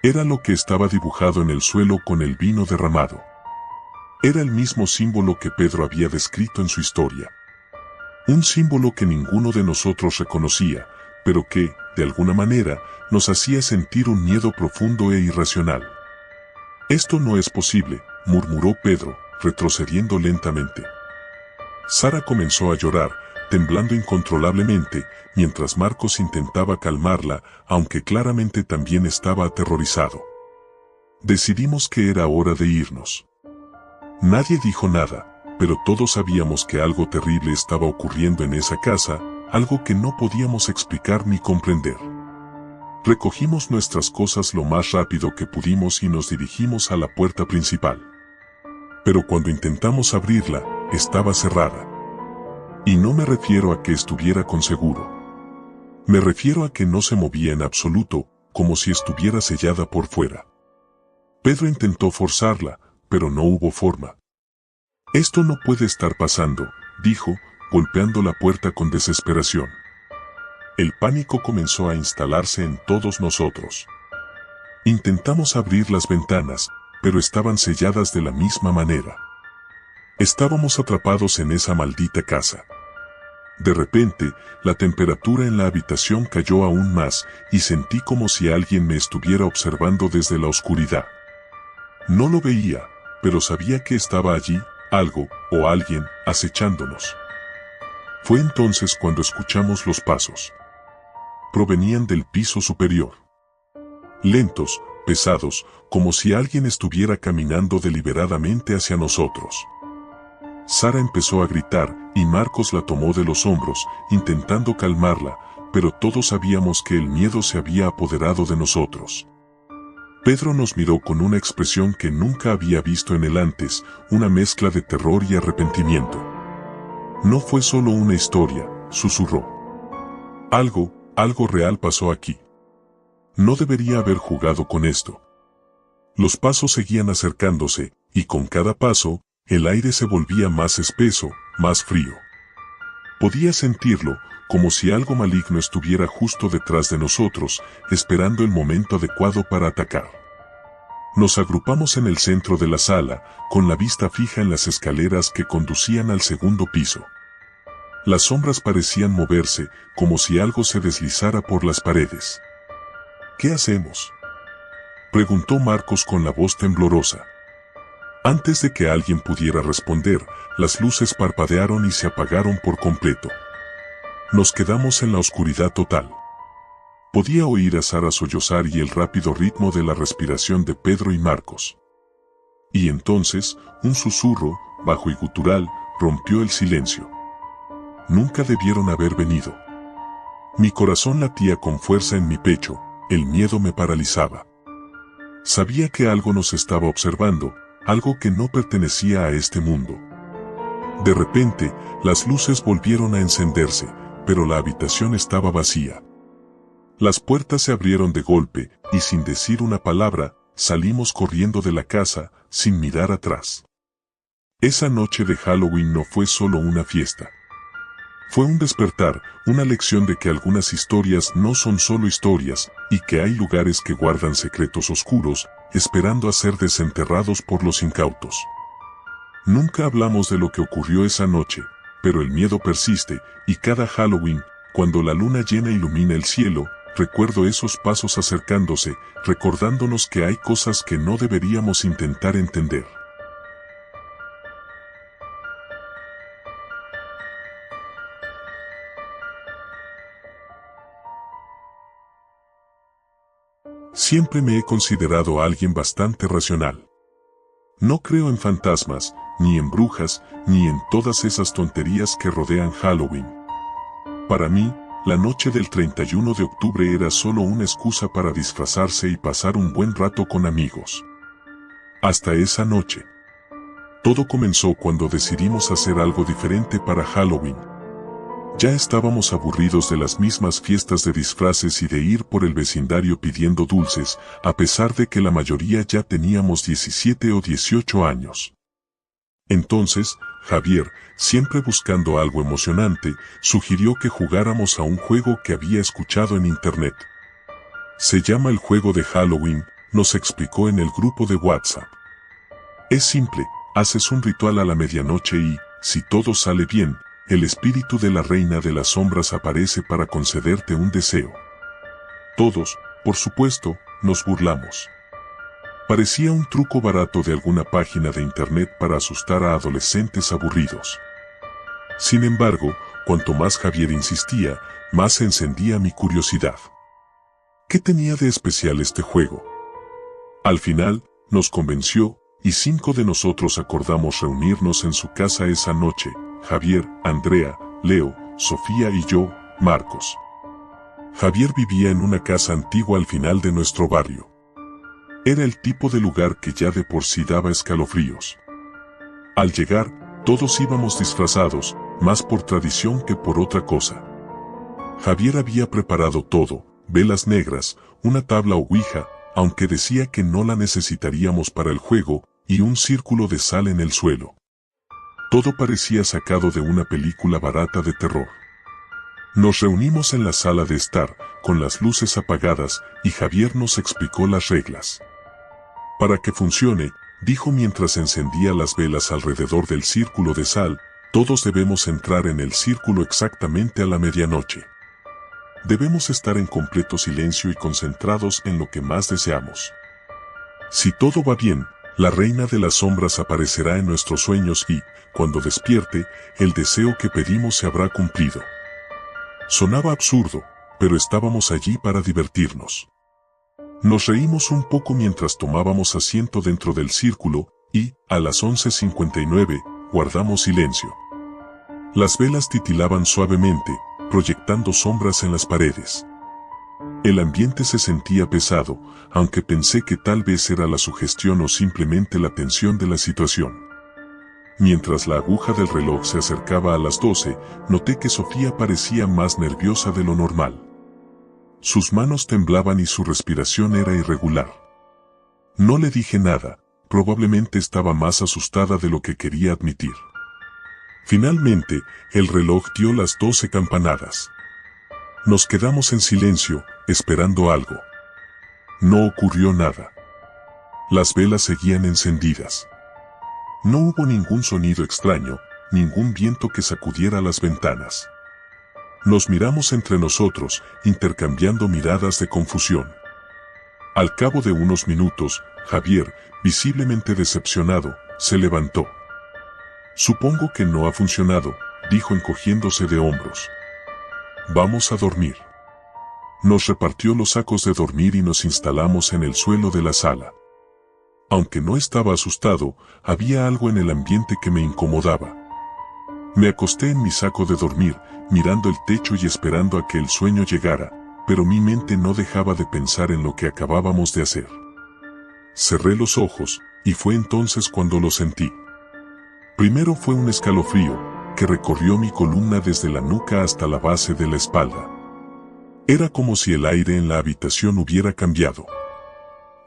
Era lo que estaba dibujado en el suelo con el vino derramado. Era el mismo símbolo que Pedro había descrito en su historia. Un símbolo que ninguno de nosotros reconocía, pero que, de alguna manera, nos hacía sentir un miedo profundo e irracional. «Esto no es posible», murmuró Pedro, retrocediendo lentamente. Sara comenzó a llorar, temblando incontrolablemente, mientras Marcos intentaba calmarla, aunque claramente también estaba aterrorizado. Decidimos que era hora de irnos. Nadie dijo nada, pero todos sabíamos que algo terrible estaba ocurriendo en esa casa, algo que no podíamos explicar ni comprender. Recogimos nuestras cosas lo más rápido que pudimos y nos dirigimos a la puerta principal. Pero cuando intentamos abrirla, estaba cerrada. Y no me refiero a que estuviera con seguro. Me refiero a que no se movía en absoluto, como si estuviera sellada por fuera. Pedro intentó forzarla, pero no hubo forma. «Esto no puede estar pasando», dijo, golpeando la puerta con desesperación. El pánico comenzó a instalarse en todos nosotros. Intentamos abrir las ventanas, pero estaban selladas de la misma manera. Estábamos atrapados en esa maldita casa. De repente, la temperatura en la habitación cayó aún más y sentí como si alguien me estuviera observando desde la oscuridad. No lo veía, pero sabía que estaba allí, algo, o alguien, acechándonos. Fue entonces cuando escuchamos los pasos. Provenían del piso superior. Lentos, pesados, como si alguien estuviera caminando deliberadamente hacia nosotros. Sara empezó a gritar, y Marcos la tomó de los hombros, intentando calmarla, pero todos sabíamos que el miedo se había apoderado de nosotros. Pedro nos miró con una expresión que nunca había visto en él antes, una mezcla de terror y arrepentimiento. «No fue solo una historia», susurró. Algo real pasó aquí. No debería haber jugado con esto». Los pasos seguían acercándose, y con cada paso, el aire se volvía más espeso, más frío. Podía sentirlo, como si algo maligno estuviera justo detrás de nosotros, esperando el momento adecuado para atacar. Nos agrupamos en el centro de la sala, con la vista fija en las escaleras que conducían al segundo piso. Las sombras parecían moverse, como si algo se deslizara por las paredes. «¿Qué hacemos?», preguntó Marcos con la voz temblorosa. Antes de que alguien pudiera responder, las luces parpadearon y se apagaron por completo. Nos quedamos en la oscuridad total. Podía oír a Sara sollozar y el rápido ritmo de la respiración de Pedro y Marcos. Y entonces, un susurro, bajo y gutural, rompió el silencio. Nunca debieron haber venido. Mi corazón latía con fuerza en mi pecho, el miedo me paralizaba. Sabía que algo nos estaba observando, algo que no pertenecía a este mundo. De repente, las luces volvieron a encenderse, pero la habitación estaba vacía. Las puertas se abrieron de golpe, y sin decir una palabra, salimos corriendo de la casa, sin mirar atrás. Esa noche de Halloween no fue solo una fiesta. Fue un despertar, una lección de que algunas historias no son solo historias, y que hay lugares que guardan secretos oscuros, esperando a ser desenterrados por los incautos. Nunca hablamos de lo que ocurrió esa noche, pero el miedo persiste, y cada Halloween, cuando la luna llena ilumina el cielo, recuerdo esos pasos acercándose, recordándonos que hay cosas que no deberíamos intentar entender. Siempre me he considerado alguien bastante racional. No creo en fantasmas, ni en brujas, ni en todas esas tonterías que rodean Halloween. Para mí, la noche del 31 de octubre era solo una excusa para disfrazarse y pasar un buen rato con amigos. Hasta esa noche. Todo comenzó cuando decidimos hacer algo diferente para Halloween. Ya estábamos aburridos de las mismas fiestas de disfraces y de ir por el vecindario pidiendo dulces, a pesar de que la mayoría ya teníamos 17 o 18 años. Entonces, Javier, siempre buscando algo emocionante, sugirió que jugáramos a un juego que había escuchado en internet. Se llama el juego de Halloween, nos explicó en el grupo de WhatsApp. Es simple, haces un ritual a la medianoche y, si todo sale bien, el espíritu de la reina de las sombras aparece para concederte un deseo. Todos, por supuesto, nos burlamos. Parecía un truco barato de alguna página de internet para asustar a adolescentes aburridos. Sin embargo, cuanto más Javier insistía, más se encendía mi curiosidad. ¿Qué tenía de especial este juego? Al final, nos convenció, y 5 de nosotros acordamos reunirnos en su casa esa noche: Javier, Andrea, Leo, Sofía y yo, Marcos. Javier vivía en una casa antigua al final de nuestro barrio. Era el tipo de lugar que ya de por sí daba escalofríos. Al llegar, todos íbamos disfrazados, más por tradición que por otra cosa. Javier había preparado todo: velas negras, una tabla ouija, aunque decía que no la necesitaríamos para el juego, y un círculo de sal en el suelo. Todo parecía sacado de una película barata de terror. Nos reunimos en la sala de estar, con las luces apagadas, y Javier nos explicó las reglas. Para que funcione, dijo mientras encendía las velas alrededor del círculo de sal, todos debemos entrar en el círculo exactamente a la medianoche. Debemos estar en completo silencio y concentrados en lo que más deseamos. Si todo va bien, la reina de las sombras aparecerá en nuestros sueños y, cuando despierte, el deseo que pedimos se habrá cumplido. Sonaba absurdo, pero estábamos allí para divertirnos. Nos reímos un poco mientras tomábamos asiento dentro del círculo, y, a las 11:59, guardamos silencio. Las velas titilaban suavemente, proyectando sombras en las paredes. El ambiente se sentía pesado, aunque pensé que tal vez era la sugestión o simplemente la tensión de la situación. Mientras la aguja del reloj se acercaba a las 12, noté que Sofía parecía más nerviosa de lo normal. Sus manos temblaban y su respiración era irregular. No le dije nada, probablemente estaba más asustada de lo que quería admitir. Finalmente, el reloj dio las 12 campanadas. Nos quedamos en silencio, esperando algo. No ocurrió nada. Las velas seguían encendidas. No hubo ningún sonido extraño, ningún viento que sacudiera las ventanas. Nos miramos entre nosotros, intercambiando miradas de confusión. Al cabo de unos minutos, Javier, visiblemente decepcionado, se levantó. «Supongo que no ha funcionado», dijo encogiéndose de hombros. «Vamos a dormir». Nos repartió los sacos de dormir y nos instalamos en el suelo de la sala. Aunque no estaba asustado, había algo en el ambiente que me incomodaba. Me acosté en mi saco de dormir, mirando el techo y esperando a que el sueño llegara, pero mi mente no dejaba de pensar en lo que acabábamos de hacer. Cerré los ojos, y fue entonces cuando lo sentí. Primero fue un escalofrío, que recorrió mi columna desde la nuca hasta la base de la espalda. Era como si el aire en la habitación hubiera cambiado.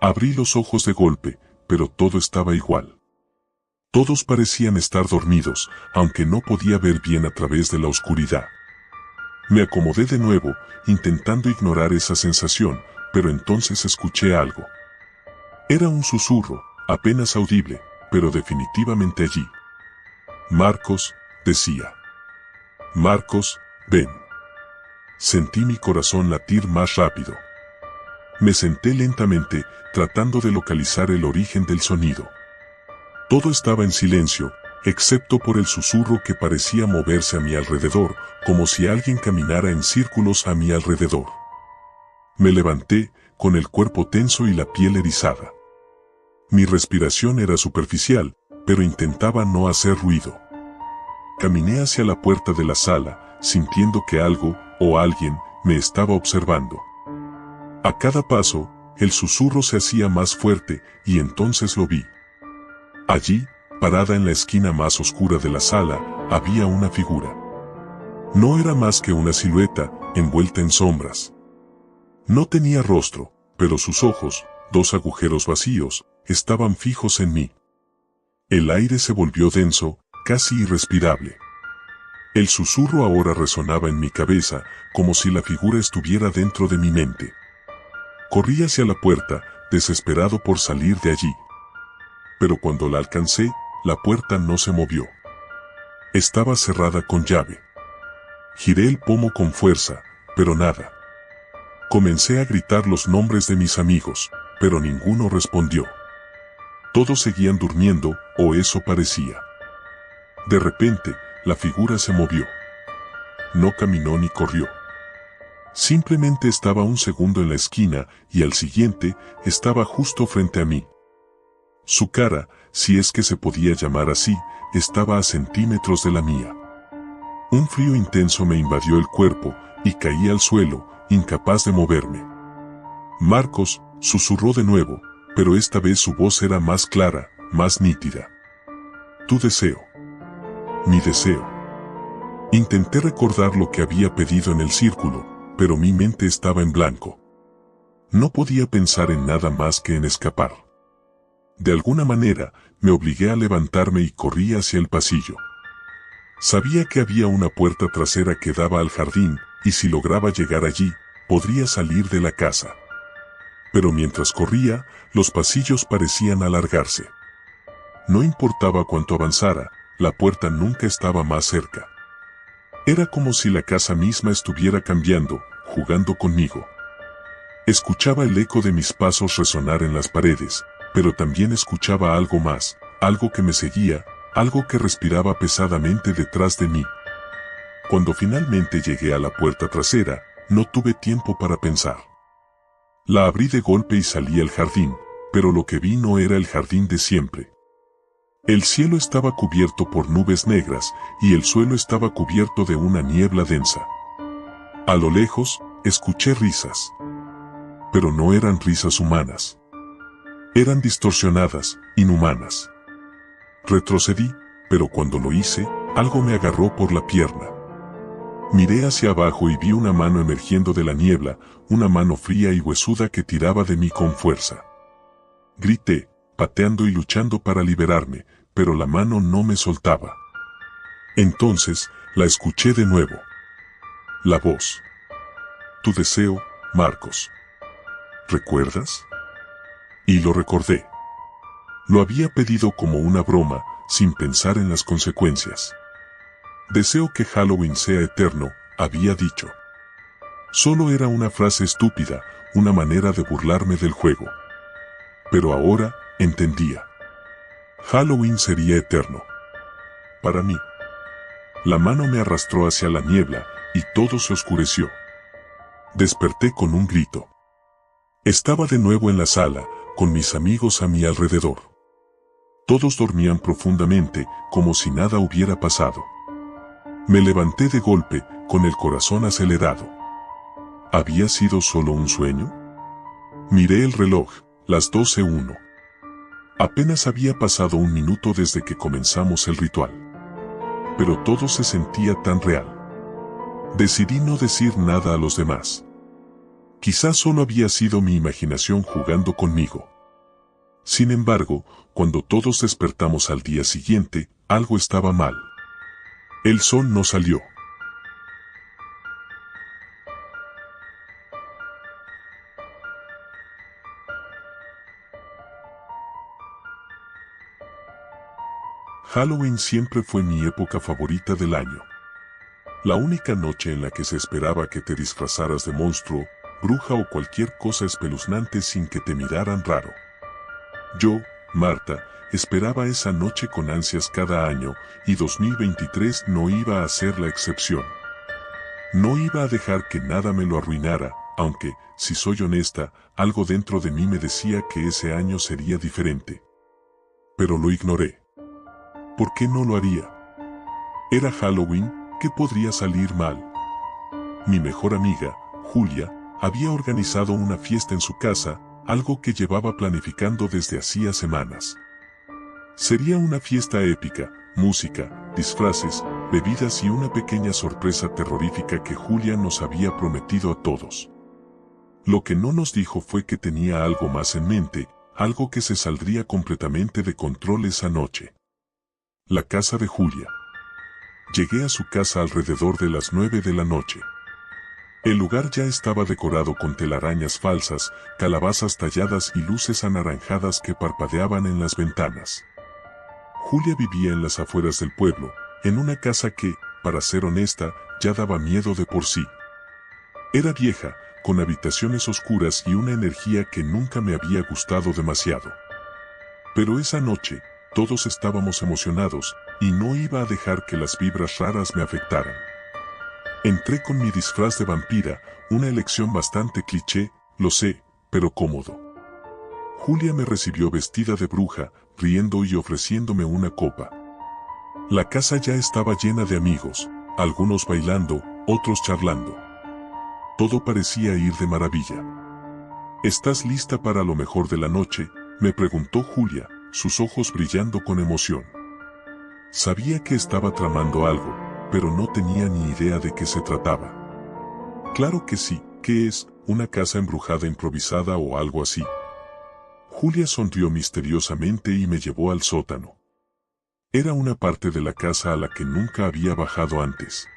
Abrí los ojos de golpe, pero todo estaba igual. Todos parecían estar dormidos, aunque no podía ver bien a través de la oscuridad. Me acomodé de nuevo, intentando ignorar esa sensación, pero entonces escuché algo. Era un susurro, apenas audible, pero definitivamente allí. Marcos, decía. Marcos, ven. Sentí mi corazón latir más rápido. Me senté lentamente, tratando de localizar el origen del sonido. Todo estaba en silencio, excepto por el susurro que parecía moverse a mi alrededor, como si alguien caminara en círculos a mi alrededor. Me levanté, con el cuerpo tenso y la piel erizada. Mi respiración era superficial, pero intentaba no hacer ruido. Caminé hacia la puerta de la sala, sintiendo que algo, o alguien, me estaba observando. A cada paso, el susurro se hacía más fuerte, y entonces lo vi. Allí, parada en la esquina más oscura de la sala, había una figura. No era más que una silueta, envuelta en sombras. No tenía rostro, pero sus ojos, dos agujeros vacíos, estaban fijos en mí. El aire se volvió denso, casi irrespirable. El susurro ahora resonaba en mi cabeza, como si la figura estuviera dentro de mi mente. Corrí hacia la puerta, desesperado por salir de allí. Pero cuando la alcancé, la puerta no se movió. Estaba cerrada con llave. Giré el pomo con fuerza, pero nada. Comencé a gritar los nombres de mis amigos, pero ninguno respondió. Todos seguían durmiendo, o eso parecía. De repente, la figura se movió. No caminó ni corrió. Simplemente estaba un segundo en la esquina y al siguiente estaba justo frente a mí. Su cara, si es que se podía llamar así, estaba a centímetros de la mía. Un frío intenso me invadió el cuerpo y caí al suelo, incapaz de moverme. Marcos, susurró de nuevo, pero esta vez su voz era más clara, más nítida. Tu deseo. Mi deseo. Intenté recordar lo que había pedido en el círculo, pero mi mente estaba en blanco. No podía pensar en nada más que en escapar. De alguna manera, me obligué a levantarme y corrí hacia el pasillo. Sabía que había una puerta trasera que daba al jardín, y si lograba llegar allí, podría salir de la casa. Pero mientras corría, los pasillos parecían alargarse. No importaba cuánto avanzara, la puerta nunca estaba más cerca. Era como si la casa misma estuviera cambiando, jugando conmigo. Escuchaba el eco de mis pasos resonar en las paredes, pero también escuchaba algo más, algo que me seguía, algo que respiraba pesadamente detrás de mí. Cuando finalmente llegué a la puerta trasera, no tuve tiempo para pensar. La abrí de golpe y salí al jardín, pero lo que vi no era el jardín de siempre. El cielo estaba cubierto por nubes negras y el suelo estaba cubierto de una niebla densa. A lo lejos, escuché risas. Pero no eran risas humanas. Eran distorsionadas, inhumanas. Retrocedí, pero cuando lo hice, algo me agarró por la pierna. Miré hacia abajo y vi una mano emergiendo de la niebla, una mano fría y huesuda que tiraba de mí con fuerza. Grité, pateando y luchando para liberarme, pero la mano no me soltaba. Entonces, la escuché de nuevo. La voz. Tu deseo, Marcos. ¿Recuerdas? Y lo recordé. Lo había pedido como una broma, sin pensar en las consecuencias. Deseo que Halloween sea eterno, había dicho. Solo era una frase estúpida, una manera de burlarme del juego. Pero ahora, entendía. Halloween sería eterno. Para mí. La mano me arrastró hacia la niebla, y todo se oscureció. Desperté con un grito. Estaba de nuevo en la sala, con mis amigos a mi alrededor. Todos dormían profundamente, como si nada hubiera pasado. Me levanté de golpe, con el corazón acelerado. ¿Había sido solo un sueño? Miré el reloj, las 12:01. Apenas había pasado un minuto desde que comenzamos el ritual. Pero todo se sentía tan real. Decidí no decir nada a los demás. Quizás solo había sido mi imaginación jugando conmigo. Sin embargo, cuando todos despertamos al día siguiente, algo estaba mal. El sol no salió. Halloween siempre fue mi época favorita del año. La única noche en la que se esperaba que te disfrazaras de monstruo, bruja o cualquier cosa espeluznante sin que te miraran raro. Yo, Marta, esperaba esa noche con ansias cada año, y 2023 no iba a ser la excepción. No iba a dejar que nada me lo arruinara, aunque, si soy honesta, algo dentro de mí me decía que ese año sería diferente. Pero lo ignoré. ¿Por qué no lo haría? Era Halloween, ¿qué podría salir mal? Mi mejor amiga, Julia, había organizado una fiesta en su casa, algo que llevaba planificando desde hacía semanas. Sería una fiesta épica, música, disfraces, bebidas y una pequeña sorpresa terrorífica que Julia nos había prometido a todos. Lo que no nos dijo fue que tenía algo más en mente, algo que se saldría completamente de control esa noche. La casa de Julia. Llegué a su casa alrededor de las 9 de la noche. El lugar ya estaba decorado con telarañas falsas, calabazas talladas y luces anaranjadas que parpadeaban en las ventanas. Julia vivía en las afueras del pueblo, en una casa que, para ser honesta, ya daba miedo de por sí. Era vieja, con habitaciones oscuras y una energía que nunca me había gustado demasiado. Pero esa noche, todos estábamos emocionados, y no iba a dejar que las vibras raras me afectaran. Entré con mi disfraz de vampira, una elección bastante cliché, lo sé, pero cómodo. Julia me recibió vestida de bruja, riendo y ofreciéndome una copa. La casa ya estaba llena de amigos, algunos bailando, otros charlando. Todo parecía ir de maravilla. ¿Estás lista para lo mejor de la noche?, me preguntó Julia, sus ojos brillando con emoción. Sabía que estaba tramando algo, pero no tenía ni idea de qué se trataba. Claro que sí, ¿qué es? ¿Una casa embrujada improvisada o algo así? Julia sonrió misteriosamente y me llevó al sótano. Era una parte de la casa a la que nunca había bajado antes.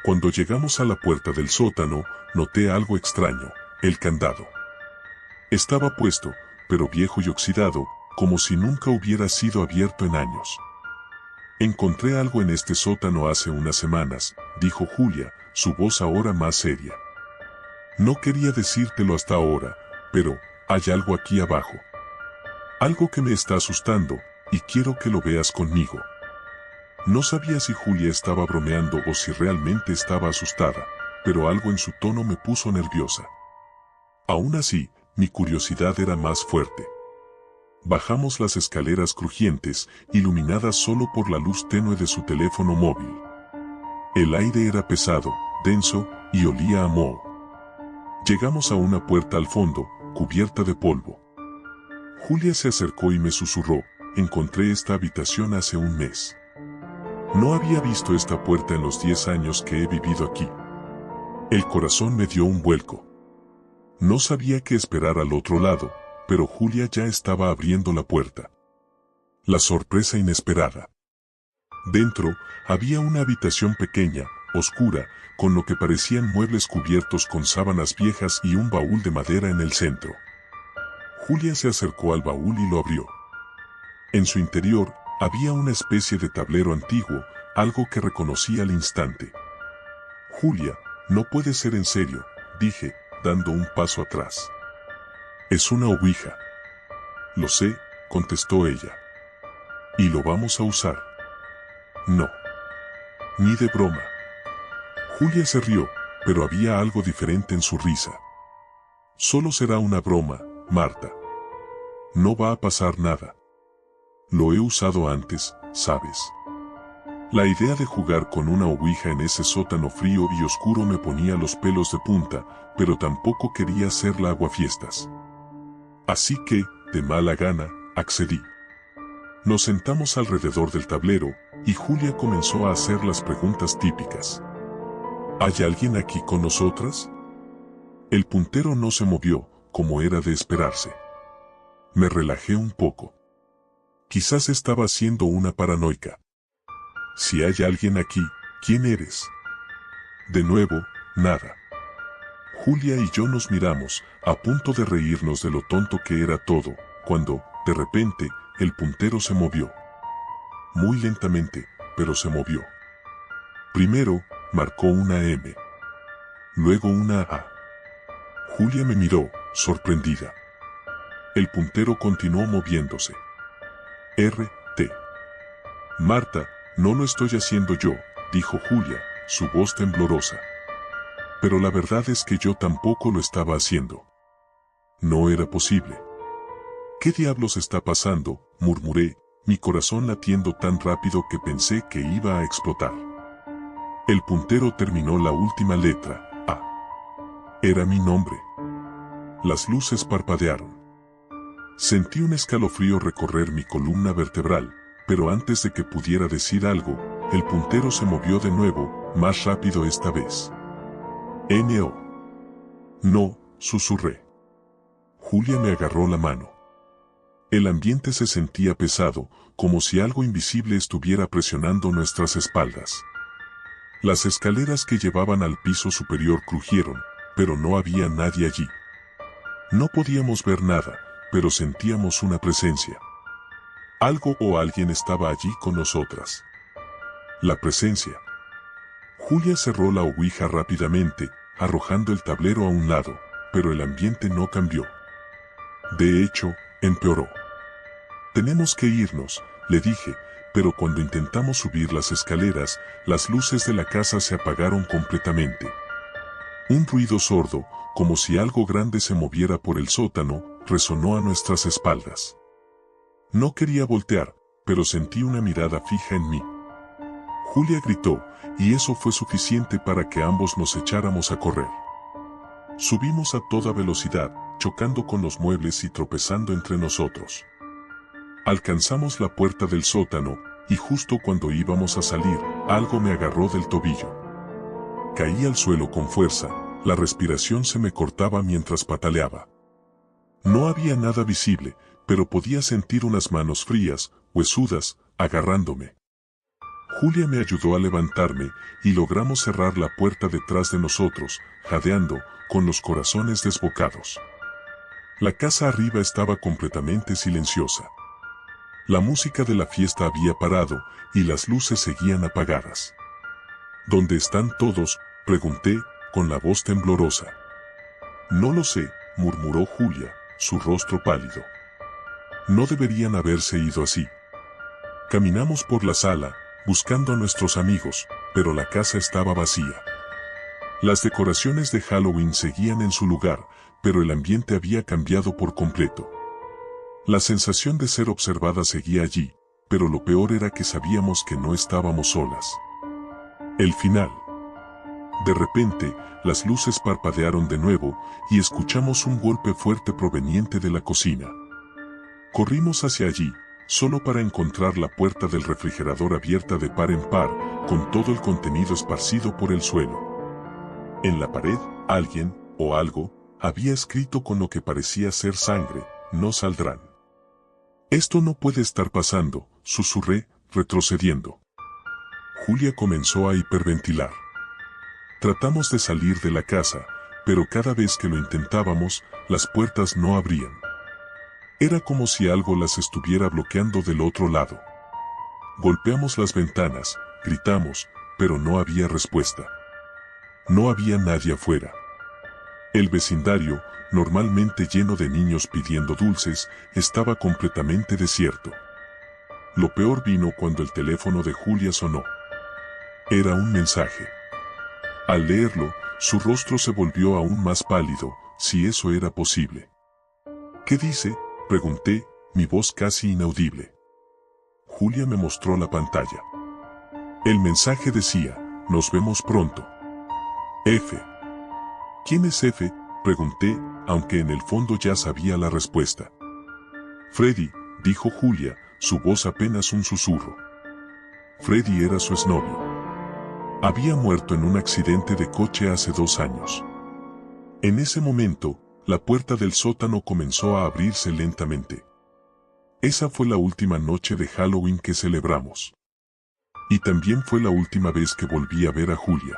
Cuando llegamos a la puerta del sótano, noté algo extraño, el candado. Estaba puesto, pero viejo y oxidado, como si nunca hubiera sido abierto en años. Encontré algo en este sótano hace unas semanas, dijo Julia, su voz ahora más seria. No quería decírtelo hasta ahora, pero hay algo aquí abajo. Algo que me está asustando, y quiero que lo veas conmigo. No sabía si Julia estaba bromeando o si realmente estaba asustada, pero algo en su tono me puso nerviosa. Aún así, mi curiosidad era más fuerte. Bajamos las escaleras crujientes, iluminadas solo por la luz tenue de su teléfono móvil. El aire era pesado, denso, y olía a moho. Llegamos a una puerta al fondo, cubierta de polvo. Julia se acercó y me susurró, encontré esta habitación hace un mes. No había visto esta puerta en los 10 años que he vivido aquí. El corazón me dio un vuelco. No sabía qué esperar al otro lado, pero Julia ya estaba abriendo la puerta. La sorpresa inesperada. Dentro, había una habitación pequeña, oscura, con lo que parecían muebles cubiertos con sábanas viejas y un baúl de madera en el centro. Julia se acercó al baúl y lo abrió. En su interior, había una especie de tablero antiguo, algo que reconocí al instante. Julia, no puede ser en serio, dije, dando un paso atrás. Es una ouija. Lo sé, contestó ella. ¿Y lo vamos a usar? No. Ni de broma. Julia se rió, pero había algo diferente en su risa. Solo será una broma, Marta. No va a pasar nada. Lo he usado antes, ¿sabes? La idea de jugar con una ouija en ese sótano frío y oscuro me ponía los pelos de punta, pero tampoco quería hacer la aguafiestas. Así que, de mala gana, accedí. Nos sentamos alrededor del tablero, y Julia comenzó a hacer las preguntas típicas. ¿Hay alguien aquí con nosotras? El puntero no se movió, como era de esperarse. Me relajé un poco. Quizás estaba siendo una paranoica. Si hay alguien aquí, ¿quién eres? De nuevo, nada. Julia y yo nos miramos, a punto de reírnos de lo tonto que era todo, cuando, de repente, el puntero se movió. Muy lentamente, pero se movió. Primero, marcó una M. Luego una A. Julia me miró, sorprendida. El puntero continuó moviéndose. R.T. Marta, no lo estoy haciendo yo, dijo Julia, su voz temblorosa. Pero la verdad es que yo tampoco lo estaba haciendo. No era posible. ¿Qué diablos está pasando?, murmuré, mi corazón latiendo tan rápido que pensé que iba a explotar. El puntero terminó la última letra, A. Era mi nombre. Las luces parpadearon. Sentí un escalofrío recorrer mi columna vertebral, pero antes de que pudiera decir algo, el puntero se movió de nuevo, más rápido esta vez. N.O. No, susurré. Julia me agarró la mano. El ambiente se sentía pesado, como si algo invisible estuviera presionando nuestras espaldas. Las escaleras que llevaban al piso superior crujieron, pero no había nadie allí. No podíamos ver nada, pero sentíamos una presencia. Algo o alguien estaba allí con nosotras. La presencia. Julia cerró la ouija rápidamente, arrojando el tablero a un lado, pero el ambiente no cambió. De hecho, empeoró. Tenemos que irnos, le dije, pero cuando intentamos subir las escaleras, las luces de la casa se apagaron completamente. Un ruido sordo, como si algo grande se moviera por el sótano, resonó a nuestras espaldas. No quería voltear, pero sentí una mirada fija en mí. Julia gritó, y eso fue suficiente para que ambos nos echáramos a correr. Subimos a toda velocidad, chocando con los muebles y tropezando entre nosotros. Alcanzamos la puerta del sótano, y justo cuando íbamos a salir, algo me agarró del tobillo. Caí al suelo con fuerza, la respiración se me cortaba mientras pataleaba. No había nada visible, pero podía sentir unas manos frías, huesudas, agarrándome. Julia me ayudó a levantarme, y logramos cerrar la puerta detrás de nosotros, jadeando, con los corazones desbocados. La casa arriba estaba completamente silenciosa. La música de la fiesta había parado, y las luces seguían apagadas. ¿Dónde están todos?, pregunté, con la voz temblorosa. No lo sé, murmuró Julia, su rostro pálido. No deberían haberse ido así. Caminamos por la sala, buscando a nuestros amigos, pero la casa estaba vacía. Las decoraciones de Halloween seguían en su lugar, pero el ambiente había cambiado por completo. La sensación de ser observada seguía allí, pero lo peor era que sabíamos que no estábamos solas. El final. De repente, las luces parpadearon de nuevo, y escuchamos un golpe fuerte proveniente de la cocina. Corrimos hacia allí, solo para encontrar la puerta del refrigerador abierta de par en par, con todo el contenido esparcido por el suelo. En la pared, alguien, o algo, había escrito con lo que parecía ser sangre: no saldrán. Esto no puede estar pasando, susurré, retrocediendo. Julia comenzó a hiperventilar. Tratamos de salir de la casa, pero cada vez que lo intentábamos, las puertas no abrían. Era como si algo las estuviera bloqueando del otro lado. Golpeamos las ventanas, gritamos, pero no había respuesta. No había nadie afuera. El vecindario, normalmente lleno de niños pidiendo dulces, estaba completamente desierto. Lo peor vino cuando el teléfono de Julia sonó. Era un mensaje. Al leerlo, su rostro se volvió aún más pálido, si eso era posible. ¿Qué dice?, pregunté, mi voz casi inaudible. Julia me mostró la pantalla. El mensaje decía: nos vemos pronto. F. ¿Quién es F?, pregunté, aunque en el fondo ya sabía la respuesta. Freddy, dijo Julia, su voz apenas un susurro. Freddy era su exnovio. Había muerto en un accidente de coche hace 2 años. En ese momento, la puerta del sótano comenzó a abrirse lentamente. Esa fue la última noche de Halloween que celebramos. Y también fue la última vez que volví a ver a Julia.